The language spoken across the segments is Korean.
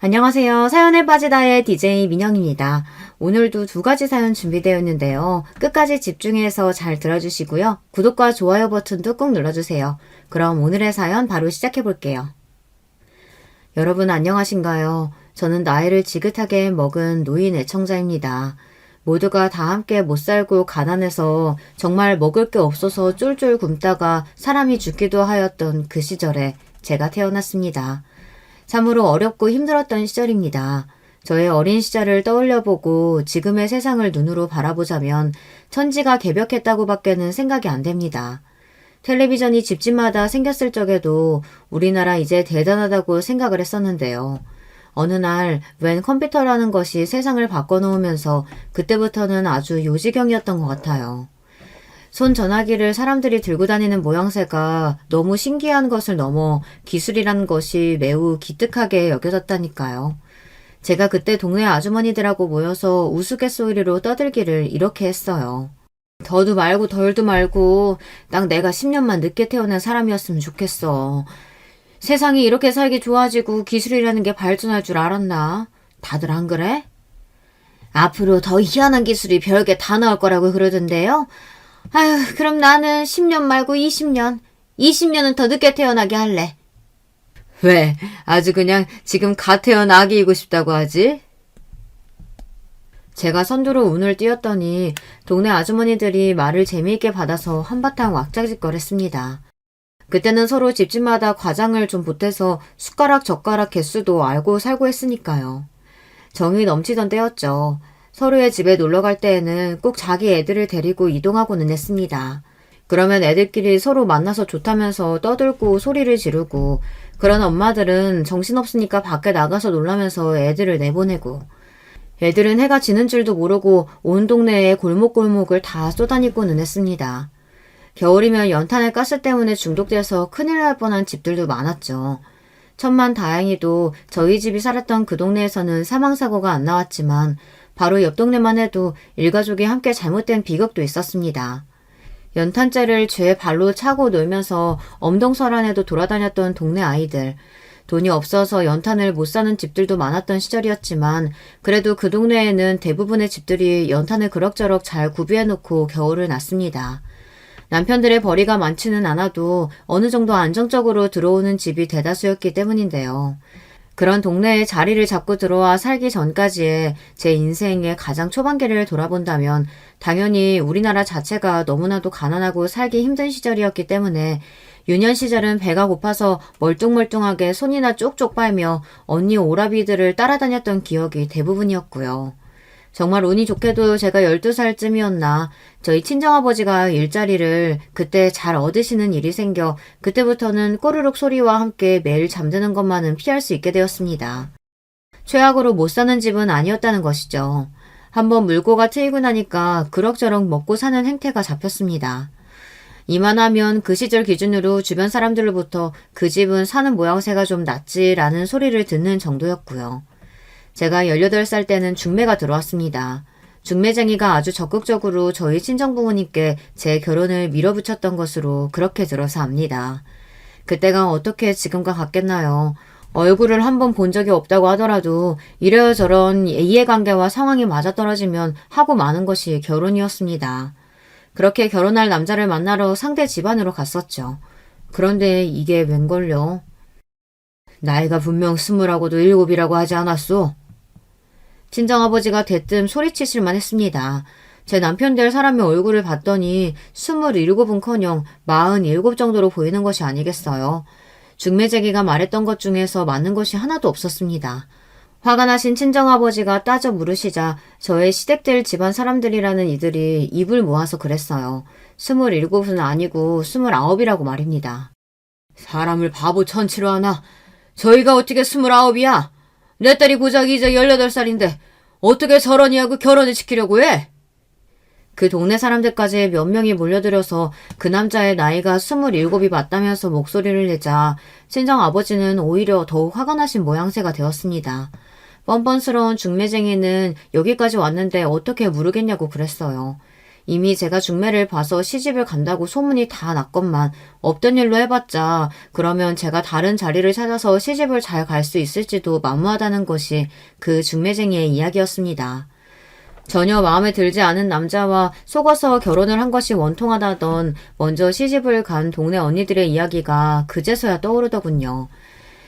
안녕하세요. 사연에 빠지다의 DJ 민영입니다. 오늘도 두 가지 사연 준비되어 있는데요. 끝까지 집중해서 잘 들어주시고요. 구독과 좋아요 버튼도 꼭 눌러주세요. 그럼 오늘의 사연 바로 시작해 볼게요. 여러분 안녕하신가요? 저는 나이를 지긋하게 먹은 노인 애청자입니다. 모두가 다 함께 못 살고 가난해서 정말 먹을 게 없어서 쫄쫄 굶다가 사람이 죽기도 하였던 그 시절에 제가 태어났습니다. 참으로 어렵고 힘들었던 시절입니다. 저의 어린 시절을 떠올려보고 지금의 세상을 눈으로 바라보자면 천지가 개벽했다고 밖에는 생각이 안 됩니다. 텔레비전이 집집마다 생겼을 적에도 우리나라 이제 대단하다고 생각을 했었는데요. 어느 날 웬 컴퓨터라는 것이 세상을 바꿔놓으면서 그때부터는 아주 요지경이었던 것 같아요. 손 전화기를 사람들이 들고 다니는 모양새가 너무 신기한 것을 넘어 기술이라는 것이 매우 기특하게 여겨졌다니까요. 제가 그때 동네 아주머니들하고 모여서 우스갯소리로 떠들기를 이렇게 했어요. 더도 말고 덜도 말고 딱 내가 10년만 늦게 태어난 사람이었으면 좋겠어. 세상이 이렇게 살기 좋아지고 기술이라는 게 발전할 줄 알았나? 다들 안 그래? 앞으로 더 희한한 기술이 별게 다 나올 거라고 그러던데요. 아휴, 그럼 나는 10년 말고 20년. 20년은 더 늦게 태어나게 할래. 왜? 아주 그냥 지금 갓 태어난 아기이고 싶다고 하지? 제가 선두로 운을 띄웠더니 동네 아주머니들이 말을 재미있게 받아서 한바탕 왁자지껄했습니다. 그때는 서로 집집마다 과장을 좀 보태서 숟가락 젓가락 개수도 알고 살고 했으니까요. 정이 넘치던 때였죠. 서로의 집에 놀러 갈 때에는 꼭 자기 애들을 데리고 이동하고는 했습니다. 그러면 애들끼리 서로 만나서 좋다면서 떠들고 소리를 지르고, 그런 엄마들은 정신없으니까 밖에 나가서 놀라면서 애들을 내보내고, 애들은 해가 지는 줄도 모르고 온 동네에 골목골목을 다 쏘다니고는 했습니다. 겨울이면 연탄의 가스 때문에 중독돼서 큰일 날 뻔한 집들도 많았죠. 천만 다행히도 저희 집이 살았던 그 동네에서는 사망사고가 안 나왔지만 바로 옆 동네만 해도 일가족이 함께 잘못된 비극도 있었습니다. 연탄재를 제 발로 차고 놀면서 엄동설안에도 돌아다녔던 동네 아이들. 돈이 없어서 연탄을 못 사는 집들도 많았던 시절이었지만 그래도 그 동네에는 대부분의 집들이 연탄을 그럭저럭 잘 구비해놓고 겨울을 났습니다. 남편들의 벌이가 많지는 않아도 어느 정도 안정적으로 들어오는 집이 대다수였기 때문인데요. 그런 동네에 자리를 잡고 들어와 살기 전까지의 제 인생의 가장 초반기를 돌아본다면 당연히 우리나라 자체가 너무나도 가난하고 살기 힘든 시절이었기 때문에 유년 시절은 배가 고파서 멀뚱멀뚱하게 손이나 쪽쪽 빨며 언니 오라비들을 따라다녔던 기억이 대부분이었고요. 정말 운이 좋게도 제가 12살쯤이었나 저희 친정아버지가 일자리를 그때 잘 얻으시는 일이 생겨 그때부터는 꼬르륵 소리와 함께 매일 잠드는 것만은 피할 수 있게 되었습니다. 최악으로 못 사는 집은 아니었다는 것이죠. 한번 물고가 트이고 나니까 그럭저럭 먹고 사는 행태가 잡혔습니다. 이만하면 그 시절 기준으로 주변 사람들로부터 그 집은 사는 모양새가 좀 낫지라는 소리를 듣는 정도였고요. 제가 18살 때는 중매가 들어왔습니다. 중매쟁이가 아주 적극적으로 저희 친정부모님께 제 결혼을 밀어붙였던 것으로 그렇게 들어서 압니다. 그때가 어떻게 지금과 같겠나요? 얼굴을 한번 본 적이 없다고 하더라도 이래저런 이해관계와 상황이 맞아떨어지면 하고 마는 것이 결혼이었습니다. 그렇게 결혼할 남자를 만나러 상대 집안으로 갔었죠. 그런데 이게 웬걸요? 나이가 분명 20하고도 7이라고 하지 않았소? 친정아버지가 대뜸 소리치실만 했습니다. 제 남편 될 사람의 얼굴을 봤더니 27은커녕 47 정도로 보이는 것이 아니겠어요. 중매쟁이가 말했던 것 중에서 맞는 것이 하나도 없었습니다. 화가 나신 친정아버지가 따져 물으시자 저의 시댁들 집안 사람들이라는 이들이 입을 모아서 그랬어요. 27은 아니고 29이라고 말입니다. 사람을 바보 천치로 하나? 저희가 어떻게 29이야? 내 딸이 고작 이제 18살인데 어떻게 저러니 하고 결혼을 시키려고 해? 그 동네 사람들까지 몇 명이 몰려들어서 그 남자의 나이가 27이 맞다면서 목소리를 내자 친정아버지는 오히려 더욱 화가 나신 모양새가 되었습니다. 뻔뻔스러운 중매쟁이는 여기까지 왔는데 어떻게 모르겠냐고 그랬어요. 이미 제가 중매를 봐서 시집을 간다고 소문이 다 났건만 없던 일로 해봤자 그러면 제가 다른 자리를 찾아서 시집을 잘 갈 수 있을지도 만무하다는 것이 그 중매쟁이의 이야기였습니다. 전혀 마음에 들지 않은 남자와 속아서 결혼을 한 것이 원통하다던 먼저 시집을 간 동네 언니들의 이야기가 그제서야 떠오르더군요.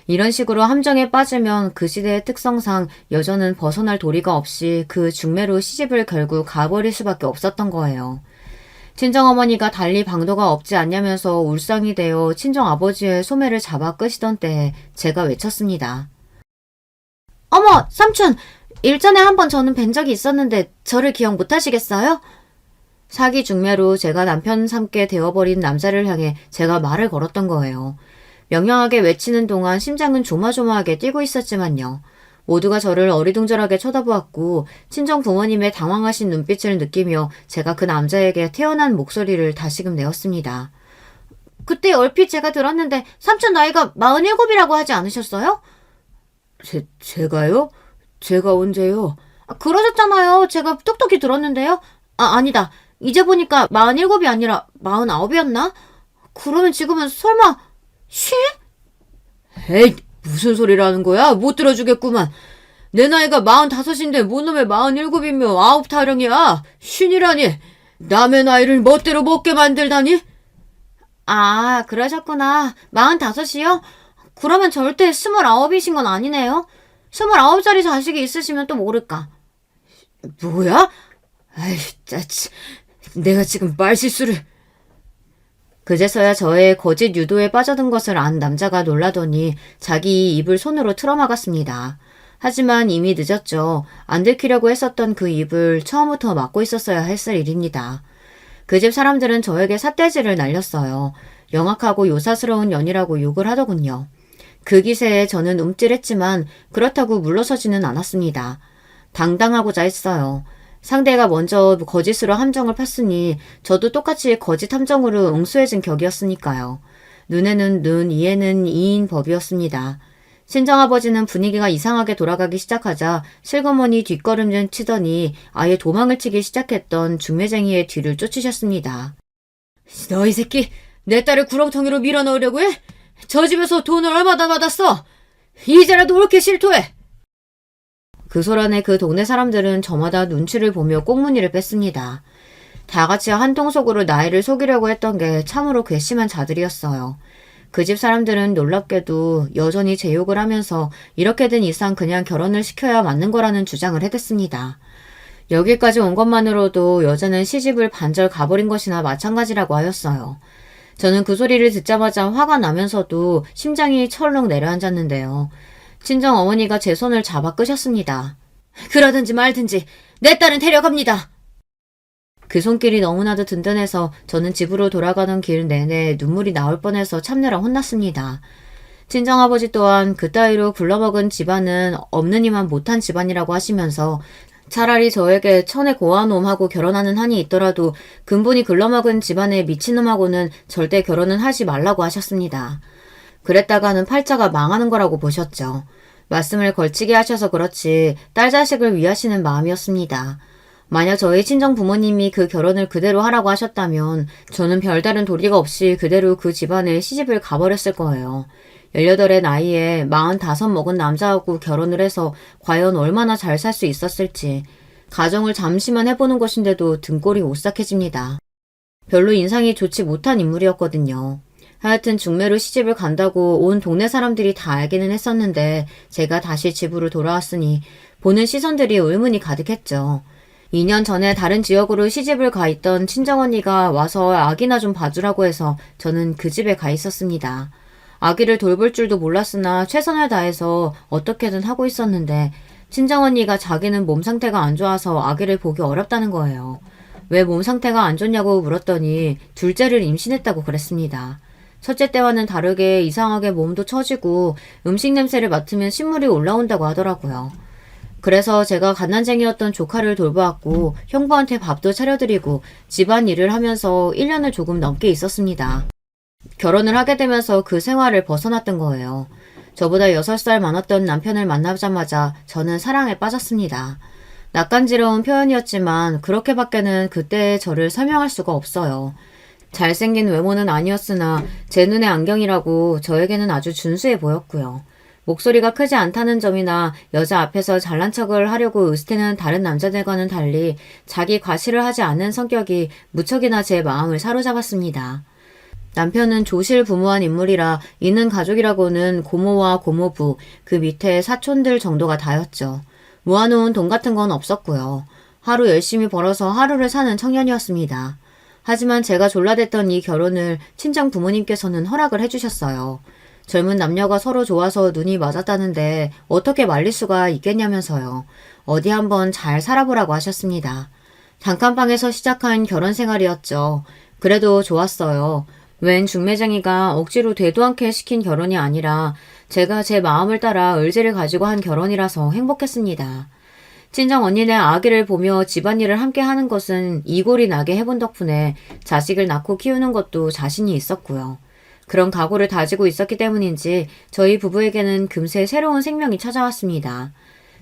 이런 식으로 함정에 빠지면 그 시대의 특성상 여자는 벗어날 도리가 없이 그 중매로 시집을 결국 가버릴 수밖에 없었던 거예요. 친정어머니가 달리 방도가 없지 않냐면서 울상이 되어 친정아버지의 소매를 잡아 끄시던 때에 제가 외쳤습니다. 어머, 삼촌! 일전에 한번 저는 뵌 적이 있었는데 저를 기억 못하시겠어요? 사기 중매로 제가 남편 삼게 되어버린 남자를 향해 제가 말을 걸었던 거예요. 명령하게 외치는 동안 심장은 조마조마하게 뛰고 있었지만요. 모두가 저를 어리둥절하게 쳐다보았고 친정 부모님의 당황하신 눈빛을 느끼며 제가 그 남자에게 태어난 목소리를 다시금 내었습니다. 그때 얼핏 제가 들었는데 삼촌 나이가 47이라고 하지 않으셨어요? 제가요? 제가 언제요? 그러셨잖아요. 제가 똑똑히 들었는데요. 아니다. 이제 보니까 47이 아니라 49이었나? 그러면 지금은 설마 에이, 무슨 소리라는 거야? 못 들어주겠구만. 내 나이가 45인데 뭔 놈의 47이며 9타령이야. 쉰이라니. 남의 나이를 멋대로 먹게 만들다니? 아, 그러셨구나. 45이요? 그러면 절대 29이신 건 아니네요. 29살이 자식이 있으시면 또 모를까. 뭐야? 아이, 짜치. 내가 지금 말실수를... 그제서야 저의 거짓 유도에 빠져든 것을 안 남자가 놀라더니 자기 입을 손으로 틀어막았습니다. 하지만 이미 늦었죠. 안 들키려고 했었던 그 입을 처음부터 막고 있었어야 했을 일입니다. 그 집 사람들은 저에게 삿대질을 날렸어요. 영악하고 요사스러운 년이라고 욕을 하더군요. 그 기세에 저는 움찔했지만 그렇다고 물러서지는 않았습니다. 당당하고자 했어요. 상대가 먼저 거짓으로 함정을 팠으니 저도 똑같이 거짓 함정으로 응수해진 격이었으니까요. 눈에는 눈, 이에는 이인 법이었습니다. 친정아버지는 분위기가 이상하게 돌아가기 시작하자 실거머니 뒷걸음질 치더니 아예 도망을 치기 시작했던 중매쟁이의 뒤를 쫓으셨습니다. 너 이 새끼, 내 딸을 구렁텅이로 밀어넣으려고 해? 저 집에서 돈을 얼마나 받았어? 이제라도 옳게 실토해! 그 소란에 그 동네 사람들은 저마다 눈치를 보며 꽁무니를 뺐습니다. 다 같이 한 통속으로 나이를 속이려고 했던 게 참으로 괘씸한 자들이었어요. 그 집 사람들은 놀랍게도 여전히 제 욕을 하면서 이렇게 된 이상 그냥 결혼을 시켜야 맞는 거라는 주장을 해댔습니다. 여기까지 온 것만으로도 여자는 시집을 반절 가버린 것이나 마찬가지라고 하였어요. 저는 그 소리를 듣자마자 화가 나면서도 심장이 철렁 내려앉았는데요. 친정 어머니가 제 손을 잡아 끄셨습니다. 그러든지 말든지 내 딸은 데려갑니다. 그 손길이 너무나도 든든해서 저는 집으로 돌아가던 길 내내 눈물이 나올 뻔해서 참느라 혼났습니다. 친정아버지 또한 그따위로 굴러먹은 집안은 없느니만 못한 집안이라고 하시면서 차라리 저에게 천에 고한 놈하고 결혼하는 한이 있더라도 근본이 글러먹은 집안의 미친놈하고는 절대 결혼은 하지 말라고 하셨습니다. 그랬다가는 팔자가 망하는 거라고 보셨죠. 말씀을 걸치게 하셔서 그렇지 딸 자식을 위하시는 마음이었습니다. 만약 저희 친정 부모님이 그 결혼을 그대로 하라고 하셨다면 저는 별다른 도리가 없이 그대로 그 집안에 시집을 가버렸을 거예요. 18의 나이에 45 먹은 남자하고 결혼을 해서 과연 얼마나 잘 살 수 있었을지 가정을 잠시만 해보는 것인데도 등골이 오싹해집니다. 별로 인상이 좋지 못한 인물이었거든요. 하여튼 중매로 시집을 간다고 온 동네 사람들이 다 알기는 했었는데 제가 다시 집으로 돌아왔으니 보는 시선들이 의문이 가득했죠. 2년 전에 다른 지역으로 시집을 가 있던 친정언니가 와서 아기나 좀 봐주라고 해서 저는 그 집에 가 있었습니다. 아기를 돌볼 줄도 몰랐으나 최선을 다해서 어떻게든 하고 있었는데 친정언니가 자기는 몸 상태가 안 좋아서 아기를 보기 어렵다는 거예요. 왜 몸 상태가 안 좋냐고 물었더니 둘째를 임신했다고 그랬습니다. 첫째 때와는 다르게 이상하게 몸도 처지고 음식 냄새를 맡으면 신물이 올라온다고 하더라고요. 그래서 제가 갓난쟁이였던 조카를 돌보았고 형부한테 밥도 차려드리고 집안일을 하면서 1년을 조금 넘게 있었습니다. 결혼을 하게 되면서 그 생활을 벗어났던 거예요. 저보다 6살 많았던 남편을 만나자마자 저는 사랑에 빠졌습니다. 낯간지러운 표현이었지만 그렇게밖에는 그때의 저를 설명할 수가 없어요. 잘생긴 외모는 아니었으나 제 눈의 안경이라고 저에게는 아주 준수해 보였고요. 목소리가 크지 않다는 점이나 여자 앞에서 잘난 척을 하려고 으스대는 다른 남자들과는 달리 자기 과시를 하지 않는 성격이 무척이나 제 마음을 사로잡았습니다. 남편은 조실부무한 인물이라 있는 가족이라고는 고모와 고모부, 그 밑에 사촌들 정도가 다였죠. 모아놓은 돈 같은 건 없었고요. 하루 열심히 벌어서 하루를 사는 청년이었습니다. 하지만 제가 졸라댔던 이 결혼을 친정 부모님께서는 허락을 해주셨어요. 젊은 남녀가 서로 좋아서 눈이 맞았다는데 어떻게 말릴 수가 있겠냐면서요. 어디 한번 잘 살아보라고 하셨습니다. 단칸방에서 시작한 결혼 생활이었죠. 그래도 좋았어요. 웬 중매쟁이가 억지로 되도 않게 시킨 결혼이 아니라 제가 제 마음을 따라 의지를 가지고 한 결혼이라서 행복했습니다. 친정 언니네 아기를 보며 집안일을 함께 하는 것은 이골이 나게 해본 덕분에 자식을 낳고 키우는 것도 자신이 있었고요. 그런 각오를 다지고 있었기 때문인지 저희 부부에게는 금세 새로운 생명이 찾아왔습니다.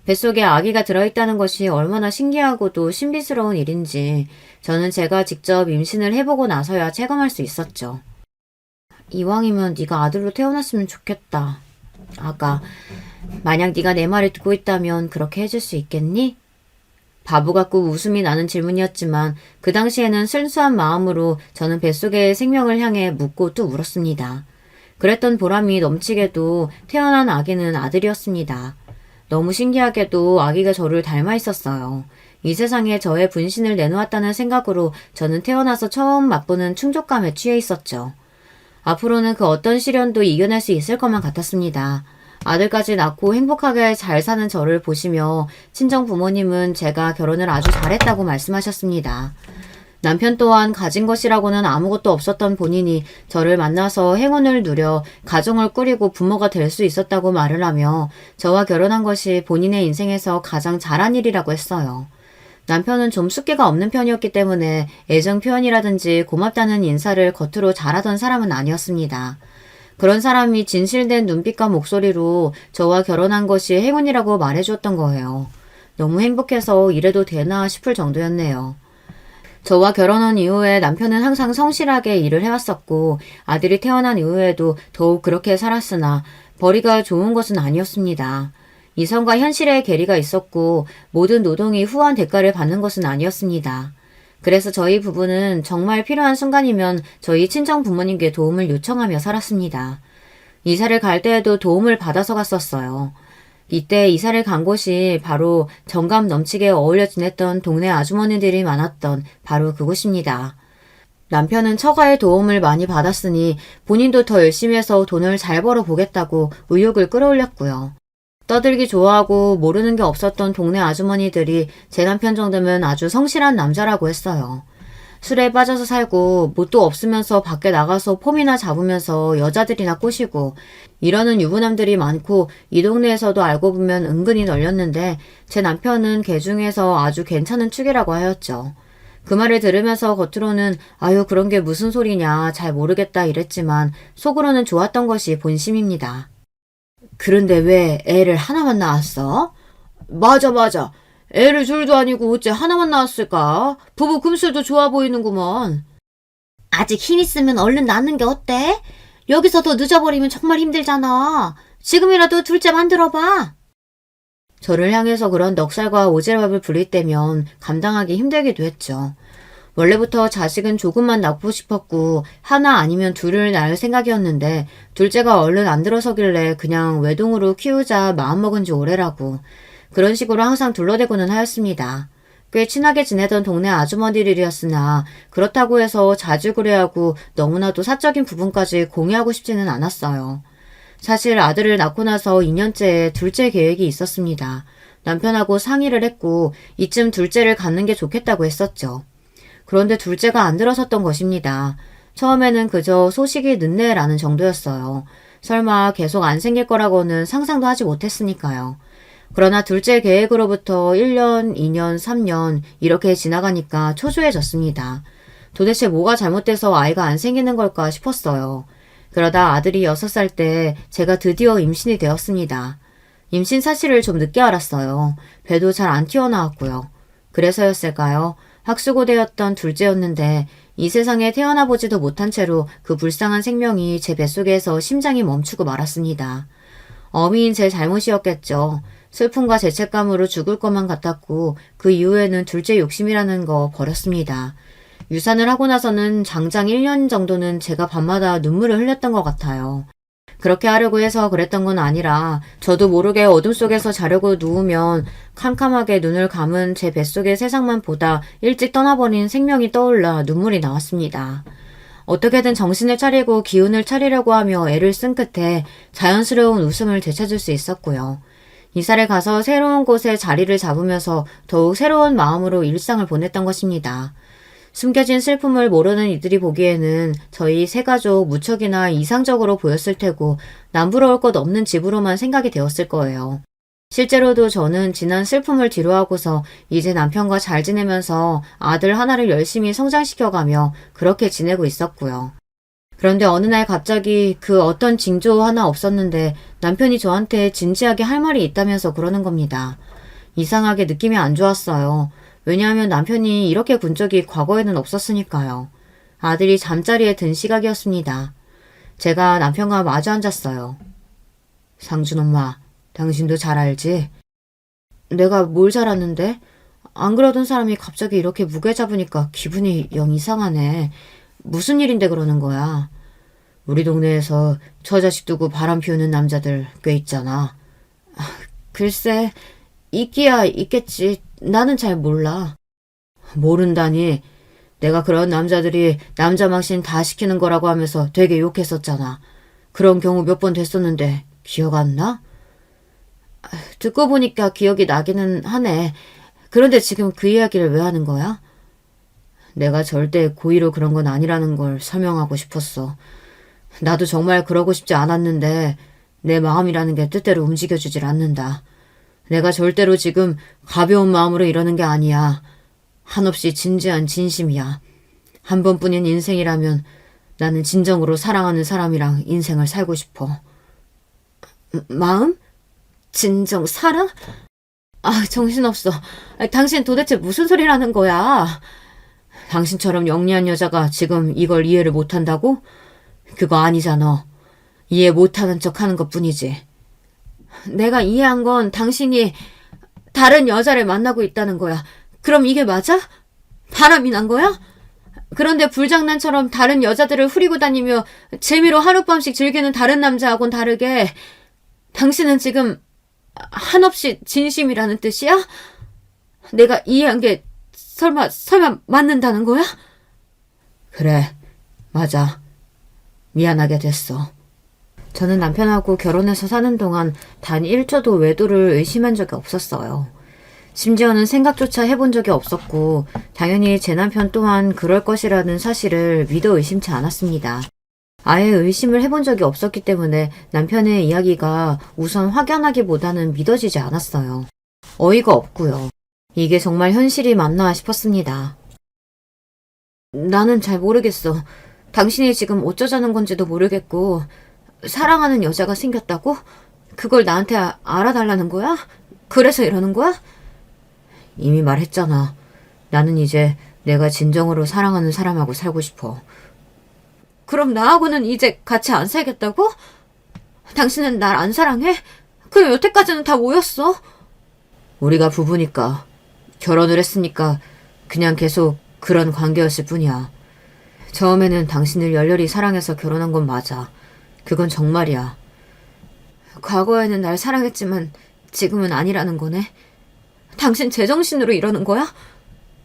뱃속에 아기가 들어있다는 것이 얼마나 신기하고도 신비스러운 일인지 저는 제가 직접 임신을 해보고 나서야 체감할 수 있었죠. 이왕이면 네가 아들로 태어났으면 좋겠다. 아가, 만약 네가 내 말을 듣고 있다면 그렇게 해줄 수 있겠니? 바보 같고 웃음이 나는 질문이었지만 그 당시에는 순수한 마음으로 저는 뱃속의 생명을 향해 묻고 또 울었습니다. 그랬던 보람이 넘치게도 태어난 아기는 아들이었습니다. 너무 신기하게도 아기가 저를 닮아 있었어요. 이 세상에 저의 분신을 내놓았다는 생각으로 저는 태어나서 처음 맛보는 충족감에 취해 있었죠. 앞으로는 그 어떤 시련도 이겨낼 수 있을 것만 같았습니다. 아들까지 낳고 행복하게 잘 사는 저를 보시며 친정 부모님은 제가 결혼을 아주 잘했다고 말씀하셨습니다. 남편 또한 가진 것이라고는 아무것도 없었던 본인이 저를 만나서 행운을 누려 가정을 꾸리고 부모가 될 수 있었다고 말을 하며 저와 결혼한 것이 본인의 인생에서 가장 잘한 일이라고 했어요. 남편은 좀 숫기가 없는 편이었기 때문에 애정 표현이라든지 고맙다는 인사를 겉으로 잘하던 사람은 아니었습니다. 그런 사람이 진실된 눈빛과 목소리로 저와 결혼한 것이 행운이라고 말해주었던 거예요. 너무 행복해서 이래도 되나 싶을 정도였네요. 저와 결혼한 이후에 남편은 항상 성실하게 일을 해왔었고 아들이 태어난 이후에도 더욱 그렇게 살았으나 벌이가 좋은 것은 아니었습니다. 이성과 현실의 괴리가 있었고 모든 노동이 후한 대가를 받는 것은 아니었습니다. 그래서 저희 부부는 정말 필요한 순간이면 저희 친정 부모님께 도움을 요청하며 살았습니다. 이사를 갈 때에도 도움을 받아서 갔었어요. 이때 이사를 간 곳이 바로 정감 넘치게 어울려 지냈던 동네 아주머니들이 많았던 바로 그곳입니다. 남편은 처가의 도움을 많이 받았으니 본인도 더 열심히 해서 돈을 잘 벌어보겠다고 의욕을 끌어올렸고요. 떠들기 좋아하고 모르는 게 없었던 동네 아주머니들이 제 남편 정도면 아주 성실한 남자라고 했어요. 술에 빠져서 살고 뭣도 없으면서 밖에 나가서 폼이나 잡으면서 여자들이나 꼬시고 이러는 유부남들이 많고 이 동네에서도 알고 보면 은근히 널렸는데 제 남편은 개 중에서 아주 괜찮은 축이라고 하였죠. 그 말을 들으면서 겉으로는 아유 그런 게 무슨 소리냐 잘 모르겠다 이랬지만 속으로는 좋았던 것이 본심입니다. 그런데 왜 애를 하나만 낳았어? 맞아. 애를 둘도 아니고 어째 하나만 낳았을까? 부부 금술도 좋아 보이는구먼. 아직 힘 있으면 얼른 낳는 게 어때? 여기서 더 늦어버리면 정말 힘들잖아. 지금이라도 둘째 만들어봐. 저를 향해서 그런 넉살과 오지랖을 부릴 때면 감당하기 힘들기도 했죠. 원래부터 자식은 조금만 낳고 싶었고 하나 아니면 둘을 낳을 생각이었는데 둘째가 얼른 안 들어서길래 그냥 외동으로 키우자 마음먹은 지 오래라고 그런 식으로 항상 둘러대고는 하였습니다. 꽤 친하게 지내던 동네 아주머니들이었으나 그렇다고 해서 자주 그래하고 너무나도 사적인 부분까지 공유하고 싶지는 않았어요. 사실 아들을 낳고 나서 2년째에 둘째 계획이 있었습니다. 남편하고 상의를 했고 이쯤 둘째를 갖는 게 좋겠다고 했었죠. 그런데 둘째가 안 들어섰던 것입니다. 처음에는 그저 소식이 늦네라는 정도였어요. 설마 계속 안 생길 거라고는 상상도 하지 못했으니까요. 그러나 둘째 계획으로부터 1년, 2년, 3년 이렇게 지나가니까 초조해졌습니다. 도대체 뭐가 잘못돼서 아이가 안 생기는 걸까 싶었어요. 그러다 아들이 6살 때 제가 드디어 임신이 되었습니다. 임신 사실을 좀 늦게 알았어요. 배도 잘 안 튀어나왔고요. 그래서였을까요? 학수고대였던 둘째였는데 이 세상에 태어나 보지도 못한 채로 그 불쌍한 생명이 제 뱃속에서 심장이 멈추고 말았습니다. 어미인 제 잘못이었겠죠. 슬픔과 죄책감으로 죽을 것만 같았고 그 이후에는 둘째 욕심이라는 거 버렸습니다. 유산을 하고 나서는 장장 1년 정도는 제가 밤마다 눈물을 흘렸던 것 같아요. 그렇게 하려고 해서 그랬던 건 아니라 저도 모르게 어둠 속에서 자려고 누우면 캄캄하게 눈을 감은 제 뱃속의 세상만 보다 일찍 떠나버린 생명이 떠올라 눈물이 나왔습니다. 어떻게든 정신을 차리고 기운을 차리려고 하며 애를 쓴 끝에 자연스러운 웃음을 되찾을 수 있었고요. 이사를 가서 새로운 곳에 자리를 잡으면서 더욱 새로운 마음으로 일상을 보냈던 것입니다. 숨겨진 슬픔을 모르는 이들이 보기에는 저희 세 가족 무척이나 이상적으로 보였을 테고 남부러울 것 없는 집으로만 생각이 되었을 거예요. 실제로도 저는 지난 슬픔을 뒤로하고서 이제 남편과 잘 지내면서 아들 하나를 열심히 성장시켜가며 그렇게 지내고 있었고요. 그런데 어느 날 갑자기 그 어떤 징조 하나 없었는데 남편이 저한테 진지하게 할 말이 있다면서 그러는 겁니다. 이상하게 느낌이 안 좋았어요. 왜냐하면 남편이 이렇게 군 적이 과거에는 없었으니까요. 아들이 잠자리에 든 시각이었습니다. 제가 남편과 마주 앉았어요. 상준 엄마, 당신도 잘 알지? 내가 뭘 잘 아는데? 안 그러던 사람이 갑자기 이렇게 무게 잡으니까 기분이 영 이상하네. 무슨 일인데 그러는 거야? 우리 동네에서 처자식 두고 바람 피우는 남자들 꽤 있잖아. 글쎄, 있기야 있겠지. 나는 잘 몰라. 모른다니. 내가 그런 남자들이 남자 망신 다 시키는 거라고 하면서 되게 욕했었잖아. 그런 경우 몇 번 됐었는데 기억 안 나? 듣고 보니까 기억이 나기는 하네. 그런데 지금 그 이야기를 왜 하는 거야? 내가 절대 고의로 그런 건 아니라는 걸 설명하고 싶었어. 나도 정말 그러고 싶지 않았는데 내 마음이라는 게 뜻대로 움직여주질 않는다. 내가 절대로 지금 가벼운 마음으로 이러는 게 아니야. 한없이 진지한 진심이야. 한 번뿐인 인생이라면 나는 진정으로 사랑하는 사람이랑 인생을 살고 싶어. 마음? 진정 사랑? 아, 정신없어. 당신 도대체 무슨 소리라는 거야? 당신처럼 영리한 여자가 지금 이걸 이해를 못한다고? 그거 아니잖아. 이해 못하는 척 하는 것뿐이지. 내가 이해한 건 당신이 다른 여자를 만나고 있다는 거야. 그럼 이게 맞아? 바람이 난 거야? 그런데 불장난처럼 다른 여자들을 후리고 다니며 재미로 하룻밤씩 즐기는 다른 남자하고는 다르게 당신은 지금 한없이 진심이라는 뜻이야? 내가 이해한 게 설마 맞는다는 거야? 그래, 맞아. 미안하게 됐어. 저는 남편하고 결혼해서 사는 동안 단 1초도 외도를 의심한 적이 없었어요. 심지어는 생각조차 해본 적이 없었고 당연히 제 남편 또한 그럴 것이라는 사실을 믿어 의심치 않았습니다. 아예 의심을 해본 적이 없었기 때문에 남편의 이야기가 우선 확연하기보다는 믿어지지 않았어요. 어이가 없고요. 이게 정말 현실이 맞나 싶었습니다. 나는 잘 모르겠어. 당신이 지금 어쩌자는 건지도 모르겠고 사랑하는 여자가 생겼다고? 그걸 나한테 알아달라는 거야? 그래서 이러는 거야? 이미 말했잖아. 나는 이제 내가 진정으로 사랑하는 사람하고 살고 싶어. 그럼 나하고는 이제 같이 안 살겠다고? 당신은 날 안 사랑해? 그럼 여태까지는 다 뭐였어? 우리가 부부니까, 결혼을 했으니까 그냥 계속 그런 관계였을 뿐이야. 처음에는 당신을 열렬히 사랑해서 결혼한 건 맞아. 그건 정말이야. 과거에는 날 사랑했지만 지금은 아니라는 거네. 당신 제정신으로 이러는 거야?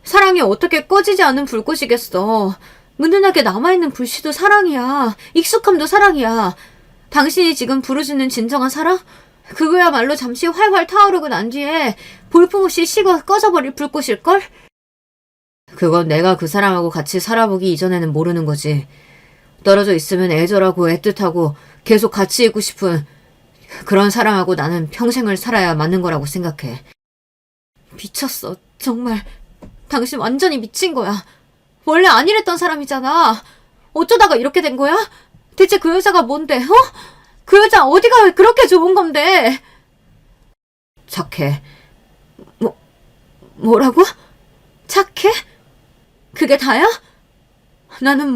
사랑이 어떻게 꺼지지 않는 불꽃이겠어. 은은하게 남아있는 불씨도 사랑이야. 익숙함도 사랑이야. 당신이 지금 부르짖는 진정한 사랑? 그거야말로 잠시 활활 타오르고 난 뒤에 볼품없이 식어 꺼져버릴 불꽃일걸? 그건 내가 그 사람하고 같이 살아보기 이전에는 모르는 거지. 떨어져 있으면 애절하고 애틋하고 계속 같이 있고 싶은 그런 사람하고 나는 평생을 살아야 맞는 거라고 생각해. 미쳤어. 정말. 당신 완전히 미친 거야. 원래 안 이랬던 사람이잖아. 어쩌다가 이렇게 된 거야? 대체 그 여자가 뭔데, 어? 그 여자 어디가 그렇게 좋은 건데? 착해. 뭐라고? 착해? 그게 다야? 나는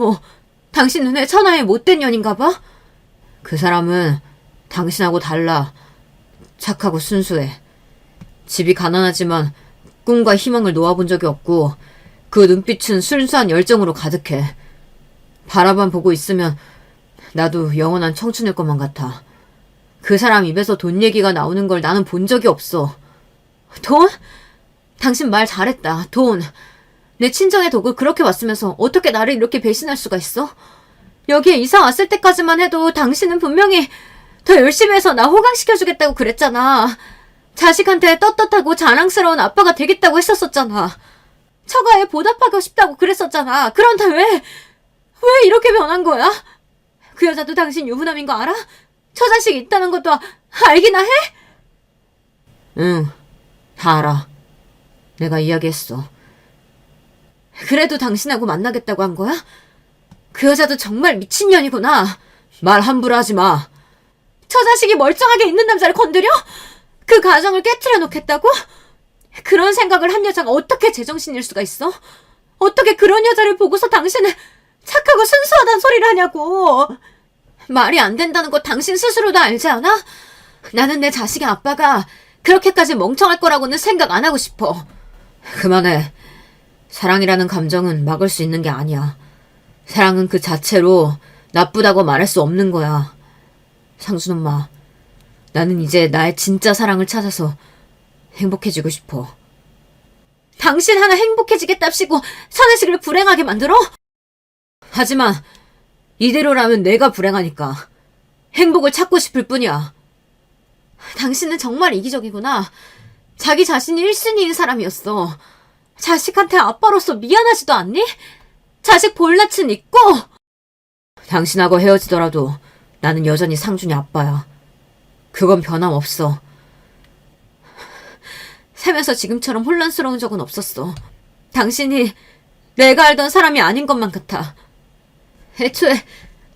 당신 눈에 천하의 못된 년인가 봐? 그 사람은 당신하고 달라. 착하고 순수해. 집이 가난하지만 꿈과 희망을 놓아본 적이 없고 그 눈빛은 순수한 열정으로 가득해. 바라만 보고 있으면 나도 영원한 청춘일 것만 같아. 그 사람 입에서 돈 얘기가 나오는 걸 나는 본 적이 없어. 돈? 당신 말 잘했다. 돈. 내 친정의 덕을 그렇게 왔으면서 어떻게 나를 이렇게 배신할 수가 있어? 여기에 이사 왔을 때까지만 해도 당신은 분명히 더 열심히 해서 나 호강시켜주겠다고 그랬잖아. 자식한테 떳떳하고 자랑스러운 아빠가 되겠다고 했었잖아. 처가에 보답하고 싶다고 그랬었잖아. 그런데 왜 이렇게 변한 거야? 그 여자도 당신 유부남인 거 알아? 처자식 있다는 것도 알기나 해? 응, 다 알아. 내가 이야기했어. 그래도 당신하고 만나겠다고 한 거야? 그 여자도 정말 미친년이구나. 말 함부로 하지 마. 처자식이 멀쩡하게 있는 남자를 건드려? 그 가정을 깨트려 놓겠다고? 그런 생각을 한 여자가 어떻게 제정신일 수가 있어? 어떻게 그런 여자를 보고서 당신은 착하고 순수하다는 소리를 하냐고. 말이 안 된다는 거 당신 스스로도 알지 않아? 나는 내 자식의 아빠가 그렇게까지 멍청할 거라고는 생각 안 하고 싶어. 그만해. 사랑이라는 감정은 막을 수 있는 게 아니야. 사랑은 그 자체로 나쁘다고 말할 수 없는 거야. 상순 엄마, 나는 이제 나의 진짜 사랑을 찾아서 행복해지고 싶어. 당신 하나 행복해지겠답시고 선혜식을 불행하게 만들어? 하지만 이대로라면 내가 불행하니까 행복을 찾고 싶을 뿐이야. 당신은 정말 이기적이구나. 자기 자신이 1순위인 사람이었어. 자식한테 아빠로서 미안하지도 않니? 자식 볼낯은 있고! 당신하고 헤어지더라도 나는 여전히 상준이 아빠야. 그건 변함없어. 살면서 지금처럼 혼란스러운 적은 없었어. 당신이 내가 알던 사람이 아닌 것만 같아. 애초에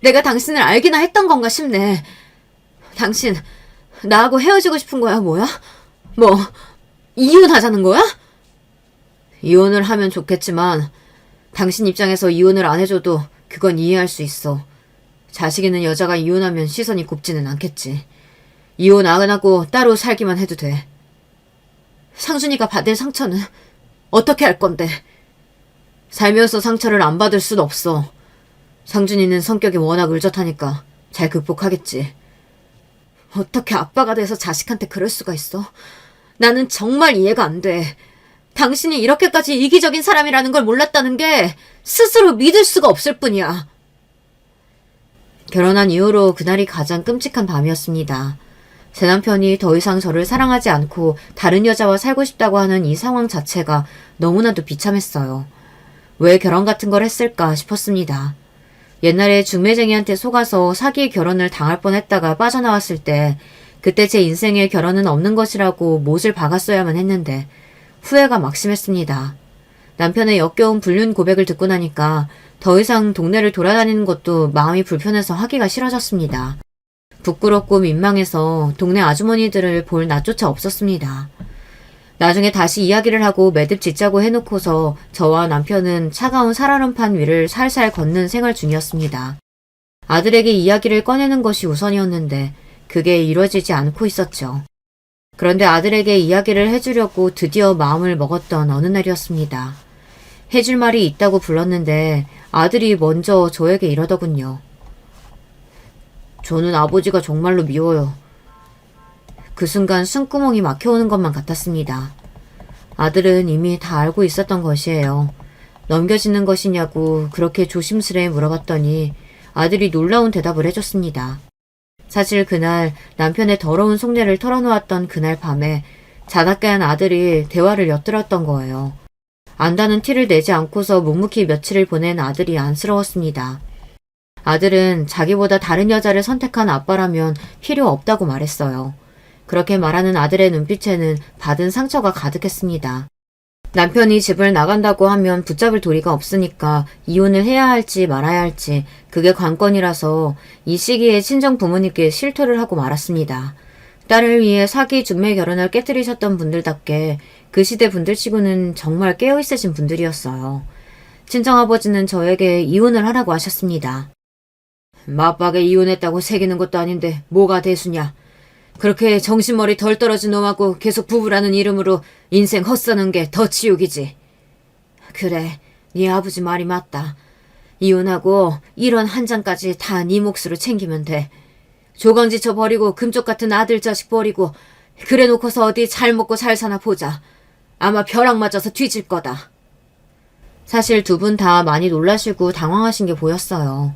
내가 당신을 알기나 했던 건가 싶네. 당신 나하고 헤어지고 싶은 거야, 뭐야? 이혼하자는 거야? 이혼을 하면 좋겠지만 당신 입장에서 이혼을 안 해줘도 그건 이해할 수 있어. 자식 있는 여자가 이혼하면 시선이 곱지는 않겠지. 이혼 안 하고 따로 살기만 해도 돼. 상준이가 받을 상처는 어떻게 할 건데? 살면서 상처를 안 받을 순 없어. 상준이는 성격이 워낙 의젓하니까 잘 극복하겠지. 어떻게 아빠가 돼서 자식한테 그럴 수가 있어? 나는 정말 이해가 안 돼. 당신이 이렇게까지 이기적인 사람이라는 걸 몰랐다는 게 스스로 믿을 수가 없을 뿐이야. 결혼한 이후로 그날이 가장 끔찍한 밤이었습니다. 제 남편이 더 이상 저를 사랑하지 않고 다른 여자와 살고 싶다고 하는 이 상황 자체가 너무나도 비참했어요. 왜 결혼 같은 걸 했을까 싶었습니다. 옛날에 중매쟁이한테 속아서 사기 결혼을 당할 뻔했다가 빠져나왔을 때 그때 제 인생에 결혼은 없는 것이라고 못을 박았어야만 했는데 후회가 막심했습니다. 남편의 역겨운 불륜 고백을 듣고 나니까 더 이상 동네를 돌아다니는 것도 마음이 불편해서 하기가 싫어졌습니다. 부끄럽고 민망해서 동네 아주머니들을 볼 낯조차 없었습니다. 나중에 다시 이야기를 하고 매듭 짓자고 해놓고서 저와 남편은 차가운 살얼음판 위를 살살 걷는 생활 중이었습니다. 아들에게 이야기를 꺼내는 것이 우선이었는데 그게 이루어지지 않고 있었죠. 그런데 아들에게 이야기를 해주려고 드디어 마음을 먹었던 어느 날이었습니다. 해줄 말이 있다고 불렀는데 아들이 먼저 저에게 이러더군요. 저는 아버지가 정말로 미워요. 그 순간 숨구멍이 막혀오는 것만 같았습니다. 아들은 이미 다 알고 있었던 것이에요. 넘겨지는 것이냐고 그렇게 조심스레 물어봤더니 아들이 놀라운 대답을 해줬습니다. 사실 그날 남편의 더러운 속내를 털어놓았던 그날 밤에 자다 깬 아들이 대화를 엿들었던 거예요. 안다는 티를 내지 않고서 묵묵히 며칠을 보낸 아들이 안쓰러웠습니다. 아들은 자기보다 다른 여자를 선택한 아빠라면 필요 없다고 말했어요. 그렇게 말하는 아들의 눈빛에는 받은 상처가 가득했습니다. 남편이 집을 나간다고 하면 붙잡을 도리가 없으니까 이혼을 해야 할지 말아야 할지 그게 관건이라서 이 시기에 친정 부모님께 실토를 하고 말았습니다. 딸을 위해 사기 중매 결혼을 깨뜨리셨던 분들답게 그 시대 분들치고는 정말 깨어있으신 분들이었어요. 친정아버지는 저에게 이혼을 하라고 하셨습니다. 맞박에 이혼했다고 새기는 것도 아닌데 뭐가 대수냐. 그렇게 정신머리 덜 떨어진 놈하고 계속 부부라는 이름으로 인생 헛사는 게 더 지옥이지. 그래, 네 아버지 말이 맞다. 이혼하고 1원 한 장까지 다 네 몫으로 챙기면 돼. 조강지쳐 버리고 금쪽 같은 아들 자식 버리고 그래 놓고서 어디 잘 먹고 잘 사나 보자. 아마 벼락 맞아서 뒤질 거다. 사실 두 분 다 많이 놀라시고 당황하신 게 보였어요.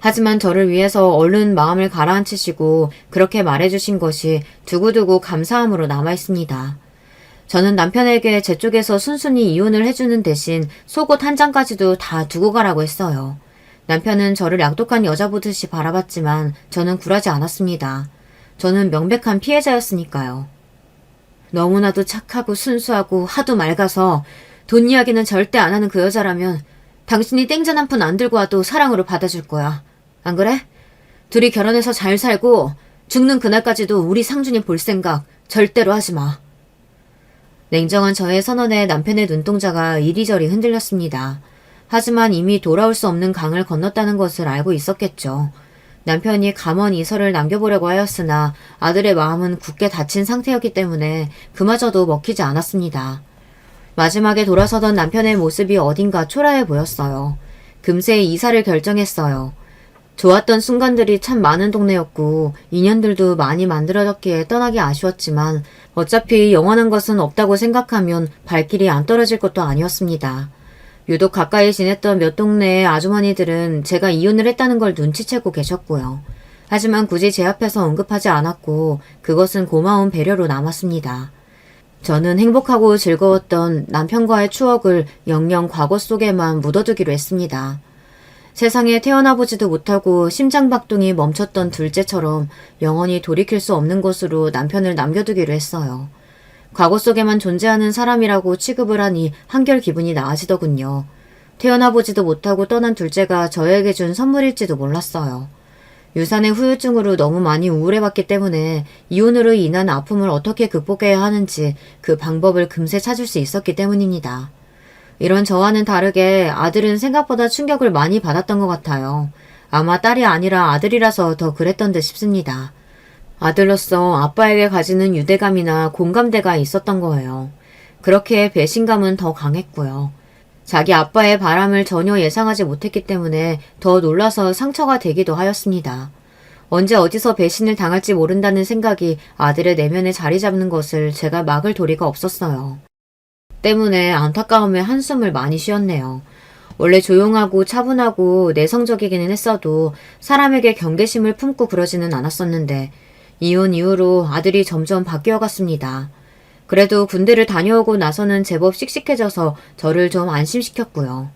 하지만 저를 위해서 얼른 마음을 가라앉히시고 그렇게 말해주신 것이 두고두고 감사함으로 남아있습니다. 저는 남편에게 제 쪽에서 순순히 이혼을 해주는 대신 속옷 한 장까지도 다 두고 가라고 했어요. 남편은 저를 약독한 여자 보듯이 바라봤지만 저는 굴하지 않았습니다. 저는 명백한 피해자였으니까요. 너무나도 착하고 순수하고 하도 맑아서 돈 이야기는 절대 안 하는 그 여자라면 당신이 땡전 한 푼 안 들고 와도 사랑으로 받아줄 거야. 안 그래? 둘이 결혼해서 잘 살고 죽는 그날까지도 우리 상준이 볼 생각 절대로 하지 마. 냉정한 저의 선언에 남편의 눈동자가 이리저리 흔들렸습니다. 하지만 이미 돌아올 수 없는 강을 건넜다는 것을 알고 있었겠죠. 남편이 가만히 이설을 남겨보려고 하였으나 아들의 마음은 굳게 닫힌 상태였기 때문에 그마저도 먹히지 않았습니다. 마지막에 돌아서던 남편의 모습이 어딘가 초라해 보였어요. 금세 이사를 결정했어요. 좋았던 순간들이 참 많은 동네였고 인연들도 많이 만들어졌기에 떠나기 아쉬웠지만 어차피 영원한 것은 없다고 생각하면 발길이 안 떨어질 것도 아니었습니다. 유독 가까이 지냈던 몇 동네의 아주머니들은 제가 이혼을 했다는 걸 눈치채고 계셨고요. 하지만 굳이 제 앞에서 언급하지 않았고 그것은 고마운 배려로 남았습니다. 저는 행복하고 즐거웠던 남편과의 추억을 영영 과거 속에만 묻어두기로 했습니다. 세상에 태어나보지도 못하고 심장박동이 멈췄던 둘째처럼 영원히 돌이킬 수 없는 것으로 남편을 남겨두기로 했어요. 과거 속에만 존재하는 사람이라고 취급을 하니 한결 기분이 나아지더군요. 태어나보지도 못하고 떠난 둘째가 저에게 준 선물일지도 몰랐어요. 유산의 후유증으로 너무 많이 우울해봤기 때문에 이혼으로 인한 아픔을 어떻게 극복해야 하는지 그 방법을 금세 찾을 수 있었기 때문입니다. 이런 저와는 다르게 아들은 생각보다 충격을 많이 받았던 것 같아요. 아마 딸이 아니라 아들이라서 더 그랬던 듯 싶습니다. 아들로서 아빠에게 가지는 유대감이나 공감대가 있었던 거예요. 그렇게 배신감은 더 강했고요. 자기 아빠의 바람을 전혀 예상하지 못했기 때문에 더 놀라서 상처가 되기도 하였습니다. 언제 어디서 배신을 당할지 모른다는 생각이 아들의 내면에 자리 잡는 것을 제가 막을 도리가 없었어요. 때문에 안타까움에 한숨을 많이 쉬었네요. 원래 조용하고 차분하고 내성적이기는 했어도 사람에게 경계심을 품고 그러지는 않았었는데 이혼 이후로 아들이 점점 바뀌어갔습니다. 그래도 군대를 다녀오고 나서는 제법 씩씩해져서 저를 좀 안심시켰고요.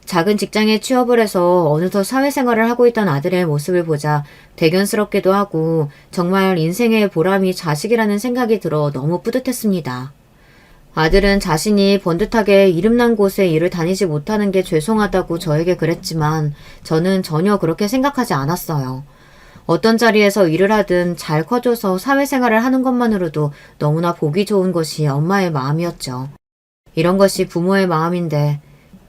작은 직장에 취업을 해서 어느덧 사회생활을 하고 있던 아들의 모습을 보자 대견스럽기도 하고 정말 인생의 보람이 자식이라는 생각이 들어 너무 뿌듯했습니다. 아들은 자신이 번듯하게 이름난 곳에 일을 다니지 못하는 게 죄송하다고 저에게 그랬지만 저는 전혀 그렇게 생각하지 않았어요. 어떤 자리에서 일을 하든 잘 커줘서 사회생활을 하는 것만으로도 너무나 보기 좋은 것이 엄마의 마음이었죠. 이런 것이 부모의 마음인데